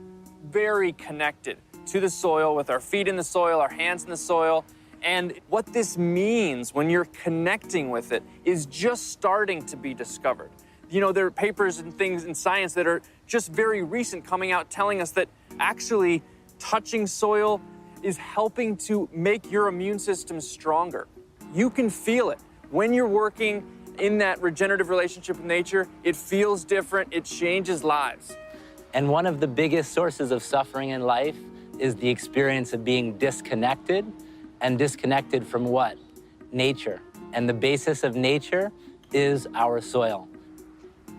very connected to the soil, with our feet in the soil, our hands in the soil. And what this means when you're connecting with it is just starting to be discovered. You know, there are papers and things in science that are just very recent coming out telling us that actually touching soil is helping to make your immune system stronger. You can feel it. When you're working in that regenerative relationship with nature, it feels different, it changes lives. And one of the biggest sources of suffering in life is the experience of being disconnected. And disconnected from what? Nature. And the basis of nature is our soil.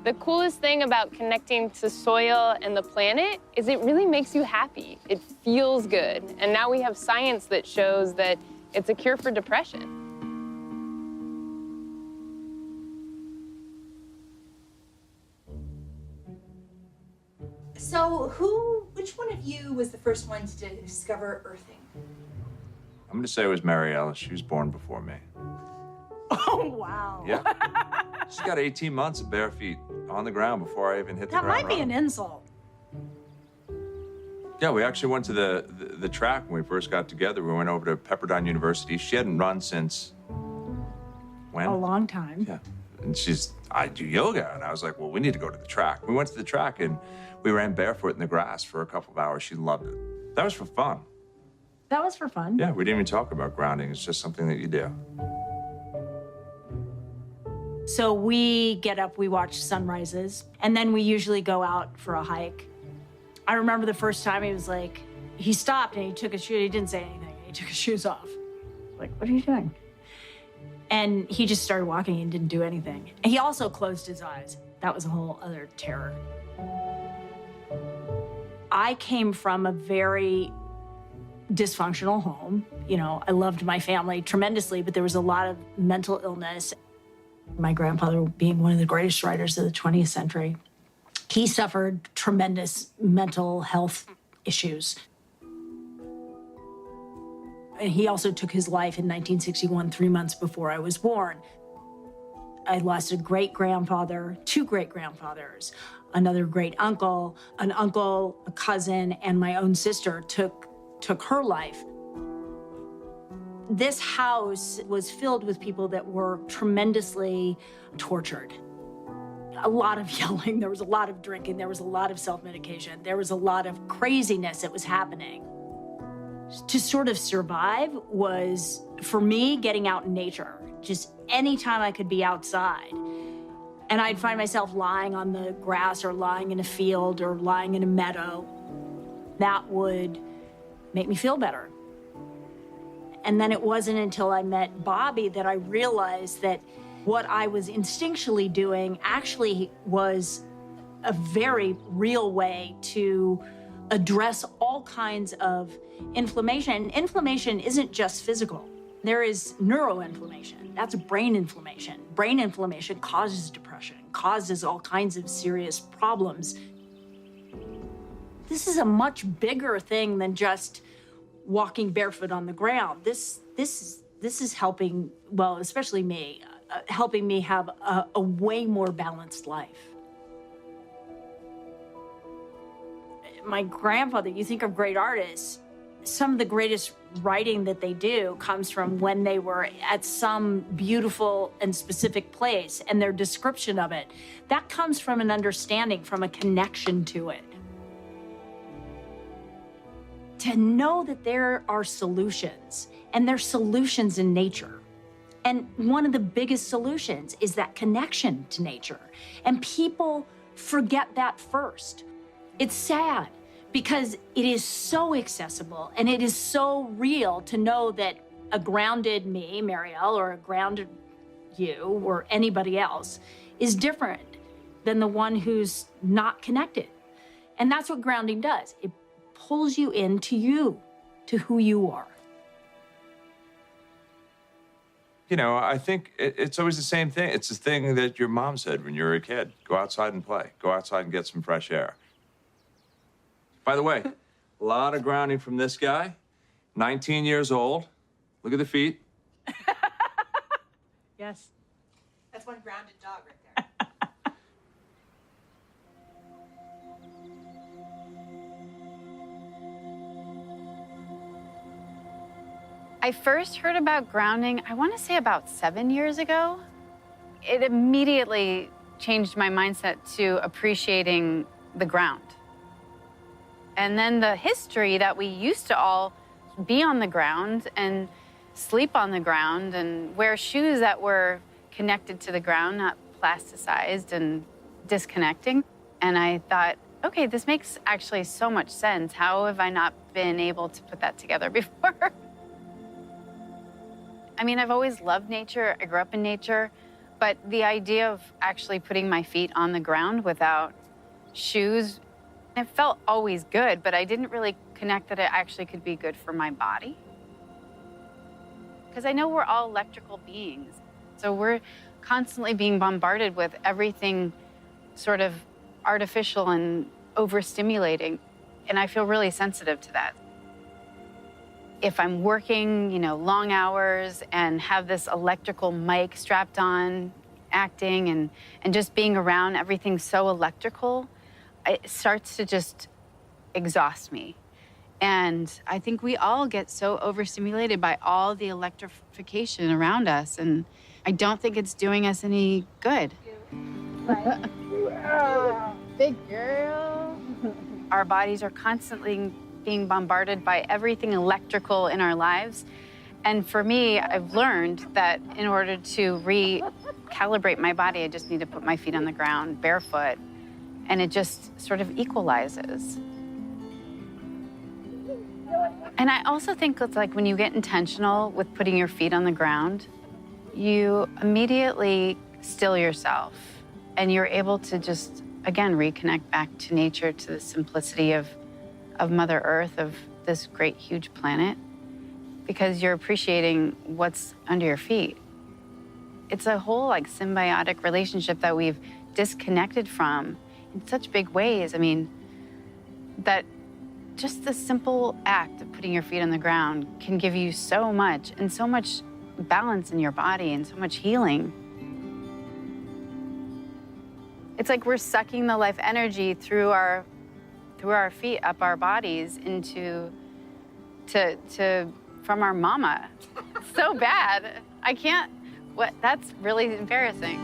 The coolest thing about connecting to soil and the planet is it really makes you happy. It feels good. And now we have science that shows that it's a cure for depression. So which one of you was the first one to discover earthing? I'm going to say it was Mary Ellis. She was born before me. Oh, wow. Yeah. She's got 18 months of bare feet on the ground before I even hit the That ground might be running. an insult. Yeah, we actually went to the track when we first got together. We went over to Pepperdine University. She hadn't run since when? A long time. Yeah. And I do yoga. And I was like, well, we need to go to the track. We went to the track and we ran barefoot in the grass for a couple of hours. She loved it. That was for fun. That was for fun. Yeah, we didn't even talk about grounding. It's just something that you do. So we get up, we watch sunrises, and then we usually go out for a hike. I remember the first time he stopped and he took his shoes, he didn't say anything, he took his shoes off. Like, what are you doing? And he just started walking and didn't do anything. And he also closed his eyes. That was a whole other terror. I came from a very dysfunctional home. You know, I loved my family tremendously, but there was a lot of mental illness. My grandfather being one of the greatest writers of the 20th century, he suffered tremendous mental health issues. And he also took his life in 1961, 3 months before I was born. I lost a great-grandfather, 2 great-grandfathers, another great-uncle, an uncle, a cousin, and my own sister took her life. This house was filled with people that were tremendously tortured. A lot of yelling, there was a lot of drinking, there was a lot of self-medication, there was a lot of craziness that was happening. To sort of survive was, for me, getting out in nature. Just anytime I could be outside. And I'd find myself lying on the grass or lying in a field or lying in a meadow. That would make me feel better. And then it wasn't until I met Bobby that I realized that what I was instinctually doing actually was a very real way to address all kinds of inflammation. Inflammation isn't just physical. There is neuroinflammation. That's brain inflammation. Brain inflammation causes depression, causes all kinds of serious problems. This is a much bigger thing than just walking barefoot on the ground. This is helping, well, especially me, helping me have a way more balanced life. My grandfather, you think of great artists, some of the greatest writing that they do comes from when they were at some beautiful and specific place, and their description of it, that comes from an understanding, from a connection to it. To know that there are solutions, and there's solutions in nature. And one of the biggest solutions is that connection to nature. And people forget that first. It's sad because it is so accessible and it is so real to know that a grounded me, Marielle, or a grounded you, or anybody else, is different than the one who's not connected. And that's what grounding does. It pulls you into you, to who you are. You know, I think it's always the same thing. It's the thing that your mom said when you were a kid. Go outside and play. Go outside and get some fresh air. By the way, a lot of grounding from this guy. 19 years old. Look at the feet. Yes. That's one grounded dog right there. I first heard about grounding, I want to say about 7 years ago. It immediately changed my mindset to appreciating the ground. And then the history that we used to all be on the ground and sleep on the ground and wear shoes that were connected to the ground, not plasticized and disconnecting. And I thought, okay, this makes actually so much sense. How have I not been able to put that together before? I mean, I've always loved nature. I grew up in nature. But the idea of actually putting my feet on the ground without shoes, it felt always good, but I didn't really connect that it actually could be good for my body. Because I know we're all electrical beings. So we're constantly being bombarded with everything sort of artificial and overstimulating. And I feel really sensitive to that. If I'm working, you know, long hours and have this electrical mic strapped on, acting and just being around everything so electrical, it starts to just exhaust me. And I think we all get so overstimulated by all the electrification around us, and I don't think it's doing us any good. Big girl. Our bodies are constantly being bombarded by everything electrical in our lives. And for me, I've learned that in order to recalibrate my body, I just need to put my feet on the ground barefoot, and it just sort of equalizes. And I also think it's like when you get intentional with putting your feet on the ground, you immediately still yourself, and you're able to just, again, reconnect back to nature, to the simplicity of Mother Earth, of this great, huge planet, because you're appreciating what's under your feet. It's a whole, like, symbiotic relationship that we've disconnected from in such big ways. I mean, that just the simple act of putting your feet on the ground can give you so much, and so much balance in your body, and so much healing. It's like we're sucking the life energy through our feet, up our bodies, into from our mama. So bad. I can't, that's really embarrassing.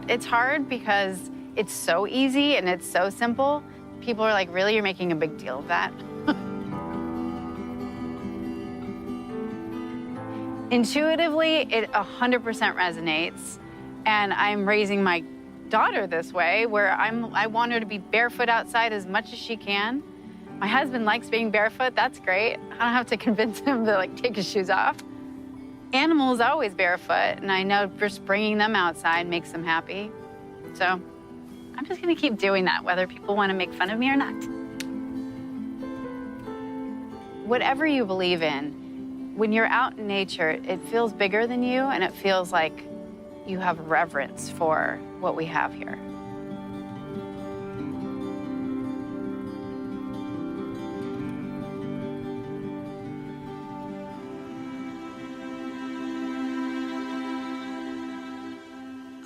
It's hard because it's so easy and it's so simple. People are like, really, you're making a big deal of that? Intuitively, it 100% resonates. And I'm raising my daughter this way, where I want her to be barefoot outside as much as she can. My husband likes being barefoot. That's great. I don't have to convince him to, like, take his shoes off. Animals are always barefoot, and I know just bringing them outside makes them happy. So I'm just gonna keep doing that, whether people want to make fun of me or not. Whatever you believe in, when you're out in nature, it feels bigger than you, and it feels like you have reverence for what we have here.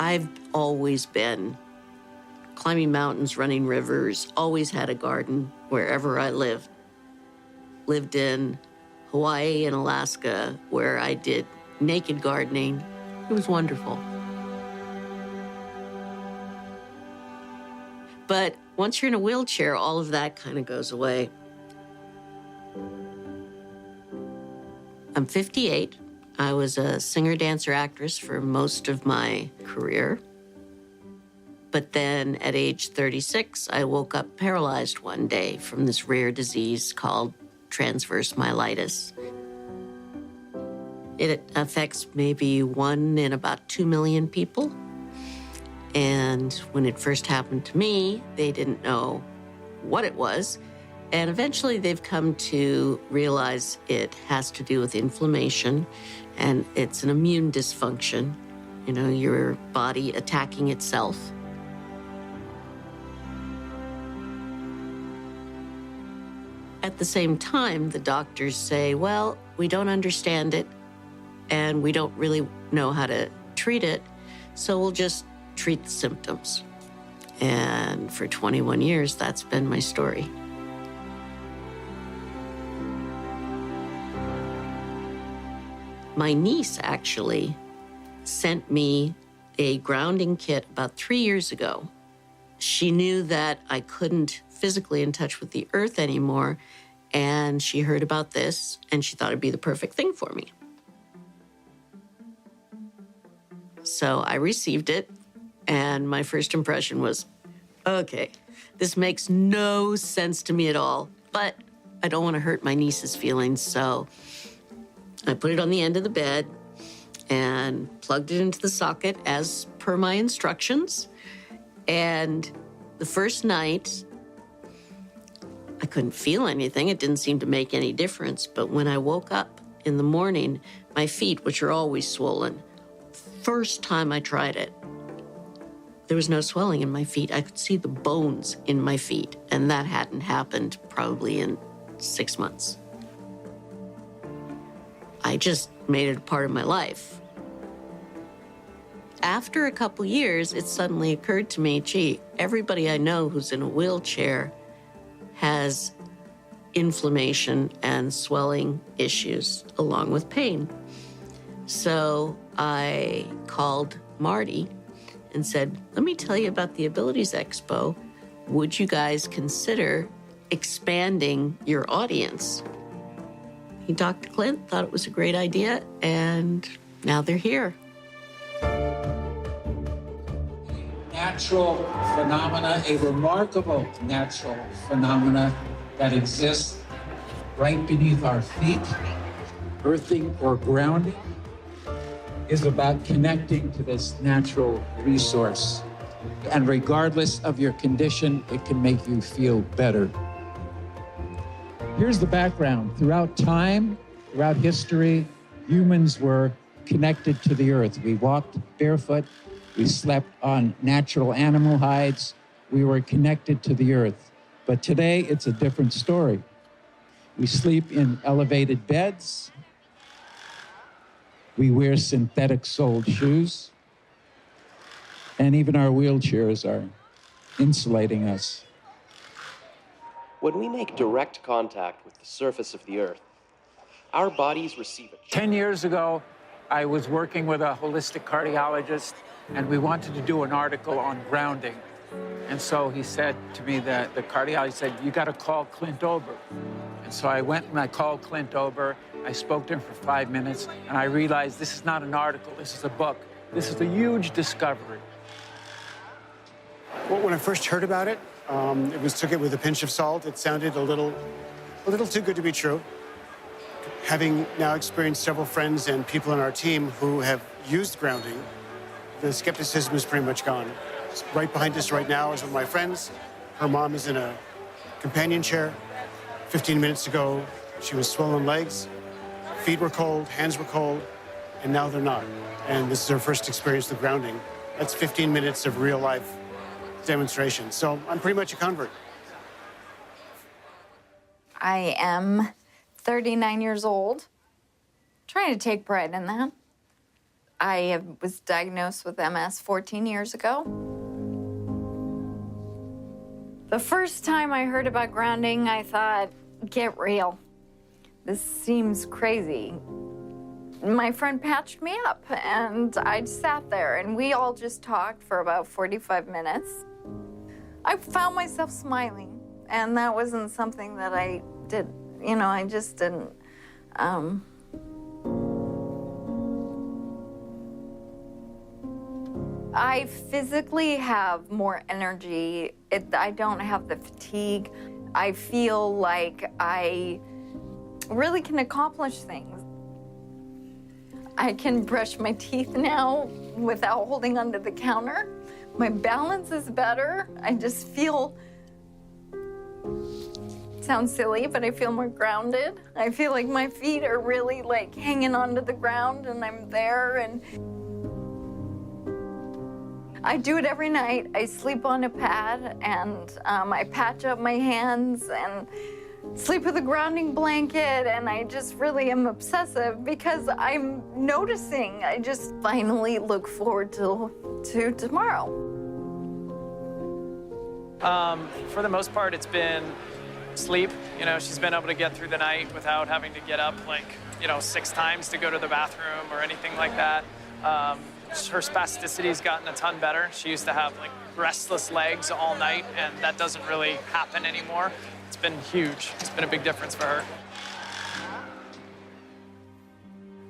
I've always been climbing mountains, running rivers, always had a garden wherever I lived. Lived in Hawaii and Alaska, where I did naked gardening. It was wonderful. But once you're in a wheelchair, all of that kind of goes away. I'm 58. I was a singer, dancer, actress for most of my career. But then at age 36, I woke up paralyzed one day from this rare disease called transverse myelitis. It affects maybe 1 in about 2 million people. And when it first happened to me, they didn't know what it was. And eventually they've come to realize it has to do with inflammation, and it's an immune dysfunction, you know, your body attacking itself. At the same time, the doctors say, well, we don't understand it, and we don't really know how to treat it, so we'll just treat the symptoms. And for 21 years, that's been my story. My niece actually sent me a grounding kit about 3 years ago. She knew that I couldn't physically in touch with the earth anymore, and she heard about this, and she thought it'd be the perfect thing for me. So I received it, and my first impression was, okay, this makes no sense to me at all, but I don't want to hurt my niece's feelings, so I put it on the end of the bed and plugged it into the socket as per my instructions. And the first night, I couldn't feel anything. It didn't seem to make any difference. But when I woke up in the morning, my feet, which are always swollen, first time I tried it, there was no swelling in my feet. I could see the bones in my feet, and that hadn't happened probably in 6 months. I just made it a part of my life. After a couple years, it suddenly occurred to me, gee, everybody I know who's in a wheelchair has inflammation and swelling issues along with pain. So I called Marty and said, let me tell you about the Abilities Expo. Would you guys consider expanding your audience? He talked to Clint, thought it was a great idea, and now they're here. Natural phenomena, a remarkable natural phenomena that exists right beneath our feet. Earthing or grounding is about connecting to this natural resource. And regardless of your condition, it can make you feel better. Here's the background. Throughout time, throughout history, humans were connected to the earth. We walked barefoot. We slept on natural animal hides. We were connected to the earth. But today, it's a different story. We sleep in elevated beds. We wear synthetic-soled shoes. And even our wheelchairs are insulating us. When we make direct contact with the surface of the earth, our bodies receive a 10 years ago, I was working with a holistic cardiologist, and we wanted to do an article on grounding. And so he said to me, that the cardiologist said, you got to call Clint Ober. And so I went and I called Clint Ober. I spoke to him for 5 minutes, and I realized this is not an article, this is a book. This is a huge discovery. Well, when I first heard about it, took it with a pinch of salt. It sounded a little too good to be true. Having now experienced several friends and people on our team who have used grounding, the skepticism is pretty much gone. Right behind us right now is one of my friends. Her mom is in a companion chair. 15 minutes ago, she was swollen legs. Feet were cold, hands were cold, and now they're not. And this is her first experience with grounding. That's 15 minutes of real life demonstration. So I'm pretty much a convert. I am 39 years old, trying to take pride in that. I was diagnosed with MS 14 years ago. The first time I heard about grounding, I thought, get real. This seems crazy. My friend patched me up, and I sat there, and we all just talked for about 45 minutes. I found myself smiling, and that wasn't something that I did. You know, I just didn't. I physically have more energy. I don't have the fatigue. I feel like I really can accomplish things. I can brush my teeth now without holding onto the counter. My balance is better. I just feel sounds silly, but I feel more grounded. I feel like my feet are really like hanging onto the ground and I'm there, and I do it every night. I sleep on a pad and I patch up my hands and sleep with a grounding blanket, and I just really am obsessive because I'm noticing. I just finally look forward to tomorrow. For the most part, it's been sleep. You know, she's been able to get through the night without having to get up like, 6 times to go to the bathroom or anything like that. Her spasticity's gotten a ton better. She used to have like restless legs all night, and that doesn't really happen anymore. It's been huge. It's been a big difference for her.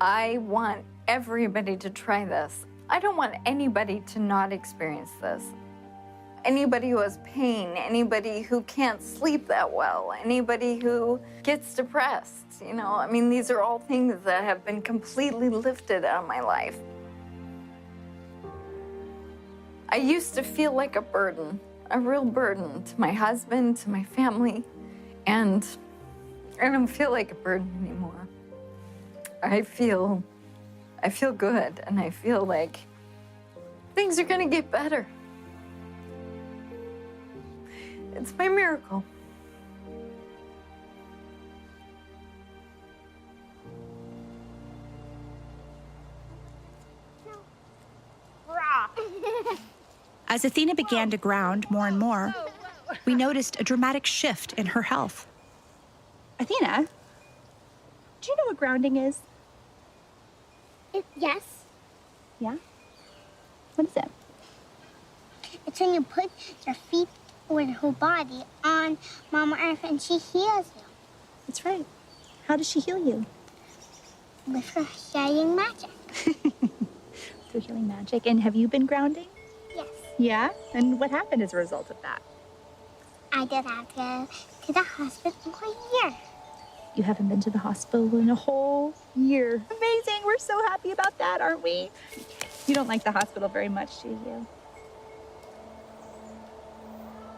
I want everybody to try this. I don't want anybody to not experience this. Anybody who has pain, anybody who can't sleep that well, anybody who gets depressed, these are all things that have been completely lifted out of my life. I used to feel like a burden, a real burden to my husband, to my family, and I don't feel like a burden anymore. I feel good, and I feel like things are gonna get better. It's my miracle. As Athena began to ground more and more, we noticed a dramatic shift in her health. Athena, do you know what grounding is? Yes. Yeah? What is it? It's when you put your feet or your whole body on Mama Earth and she heals you. That's right. How does she heal you? With her healing magic. Through healing magic. And have you been grounding? Yes. Yeah? And what happened as a result of that? I did have to go to the hospital for a year. You haven't been to the hospital in a whole year. Amazing. We're so happy about that, aren't we? You don't like the hospital very much, do you?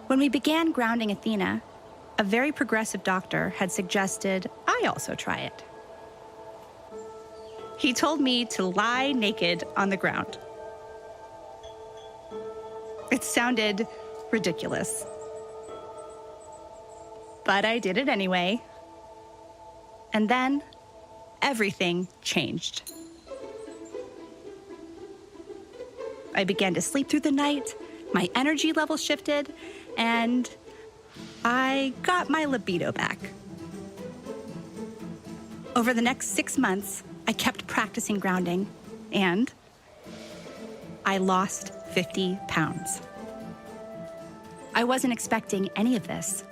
When we began grounding Athena, a very progressive doctor had suggested I also try it. He told me to lie naked on the ground. It sounded ridiculous. But I did it anyway. And then everything changed. I began to sleep through the night, my energy level shifted, and I got my libido back. Over the next 6 months, I kept practicing grounding, and I lost 50 pounds. I wasn't expecting any of this.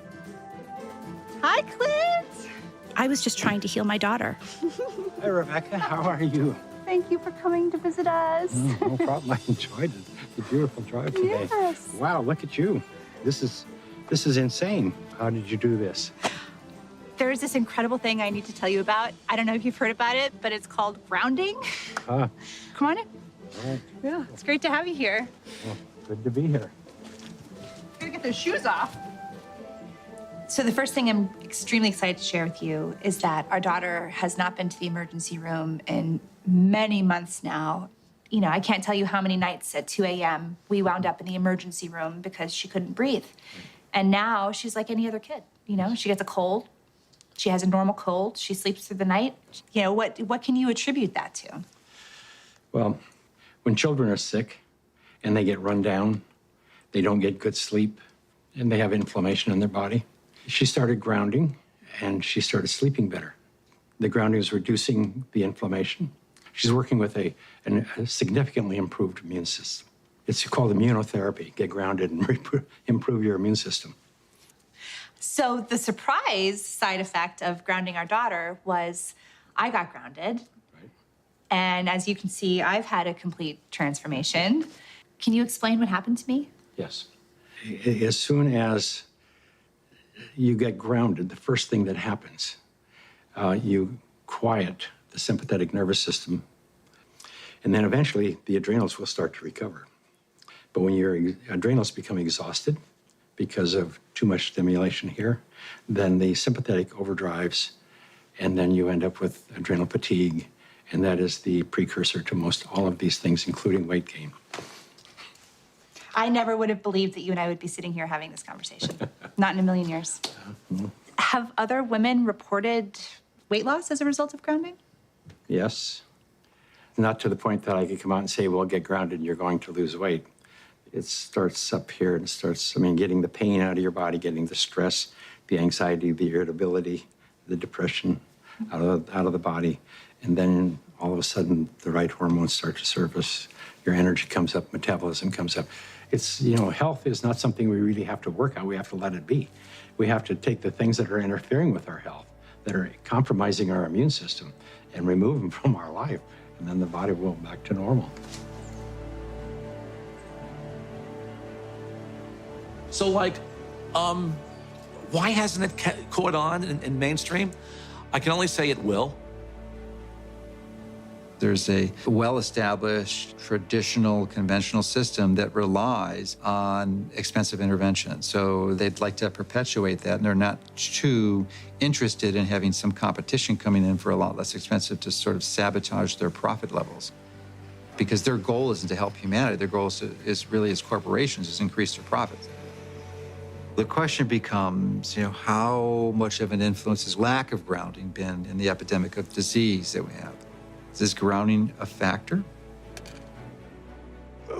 Hi, Clint. I was just trying to heal my daughter. Hi, Rebecca. How are you? Thank you for coming to visit us. No problem. I enjoyed it. The beautiful drive today. Yes. Wow, look at you. This is insane. How did you do this? There's this incredible thing I need to tell you about. I don't know if you've heard about it, but it's called grounding. Ah. Come on in. All right. Yeah, it's great to have you here. Well, good to be here. I'm gonna get those shoes off. So the first thing I'm extremely excited to share with you is that our daughter has not been to the emergency room in many months now. I can't tell you how many nights at 2 a.m. we wound up in the emergency room because she couldn't breathe. And now she's like any other kid. She gets a cold. She has a normal cold. She sleeps through the night. What can you attribute that to? Well, when children are sick and they get run down, they don't get good sleep, and they have inflammation in their body. She started grounding, and she started sleeping better. The grounding is reducing the inflammation. She's working with a significantly improved immune system. It's called immunotherapy. Get grounded and improve your immune system. So the surprise side effect of grounding our daughter was I got grounded. Right. And as you can see, I've had a complete transformation. Can you explain what happened to me? Yes. As soon as you get grounded, the first thing that happens, you quiet the sympathetic nervous system, and then eventually the adrenals will start to recover. But when your adrenals become exhausted, because of too much stimulation here, then the sympathetic overdrives, and then you end up with adrenal fatigue, and that is the precursor to most all of these things, including weight gain. I never would have believed that you and I would be sitting here having this conversation. Not in a million years. Have other women reported weight loss as a result of grounding? Yes. Not to the point that I could come out and say, well, get grounded and you're going to lose weight. It starts up here and starts, getting the pain out of your body, getting the stress, the anxiety, the irritability, the depression out of the body. And then all of a sudden, the right hormones start to surface. Your energy comes up, metabolism comes up. It's, health is not something we really have to work on. We have to let it be. We have to take the things that are interfering with our health, that are compromising our immune system, and remove them from our life. And then the body will go back to normal. So, why hasn't it caught on in mainstream? I can only say it will. There's a well-established, traditional, conventional system that relies on expensive intervention. So they'd like to perpetuate that, and they're not too interested in having some competition coming in for a lot less expensive to sort of sabotage their profit levels. Because their goal isn't to help humanity. Their goal is really, as corporations, is increase their profits. The question becomes, how much of an influence has lack of grounding been in the epidemic of disease that we have? Is grounding a factor?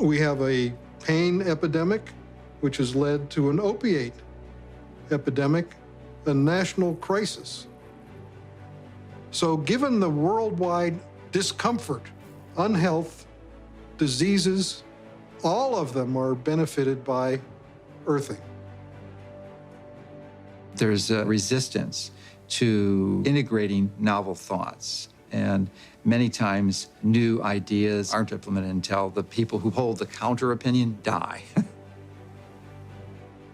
We have a pain epidemic, which has led to an opiate epidemic, a national crisis. So given the worldwide discomfort, unhealth, diseases, all of them are benefited by earthing. There's a resistance to integrating novel thoughts. And many times, new ideas aren't implemented until the people who hold the counter opinion die.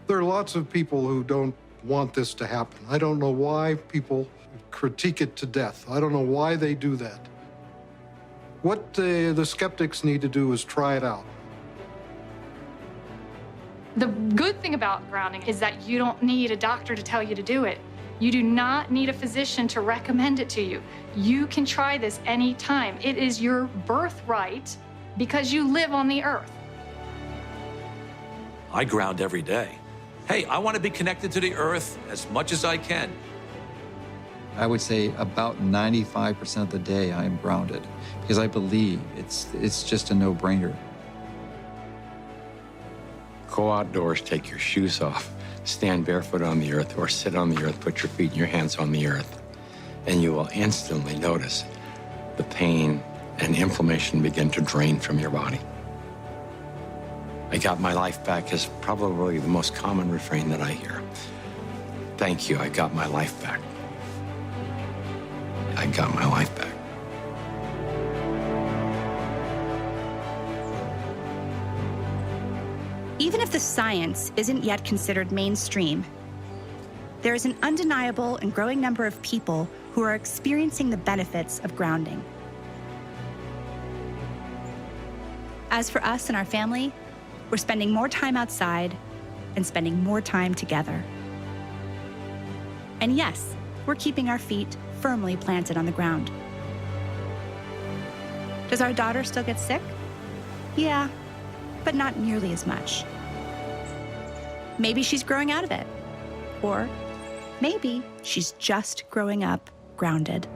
There are lots of people who don't want this to happen. I don't know why people critique it to death. I don't know why they do that. What the skeptics need to do is try it out. The good thing about grounding is that you don't need a doctor to tell you to do it. You do not need a physician to recommend it to you. You can try this anytime. It is your birthright because you live on the earth. I ground every day. Hey, I want to be connected to the earth as much as I can. I would say about 95% of the day I am grounded because I believe it's just a no-brainer. Go outdoors, take your shoes off, stand barefoot on the earth, or sit on the earth, put your feet and your hands on the earth, and you will instantly notice the pain and inflammation begin to drain from your body. I got my life back is probably the most common refrain that I hear. Thank you, I got my life back. I got my life back. Even if the science isn't yet considered mainstream, there is an undeniable and growing number of people who are experiencing the benefits of grounding. As for us and our family, we're spending more time outside and spending more time together. And yes, we're keeping our feet firmly planted on the ground. Does our daughter still get sick? Yeah, but not nearly as much. Maybe she's growing out of it. Or maybe she's just growing up grounded.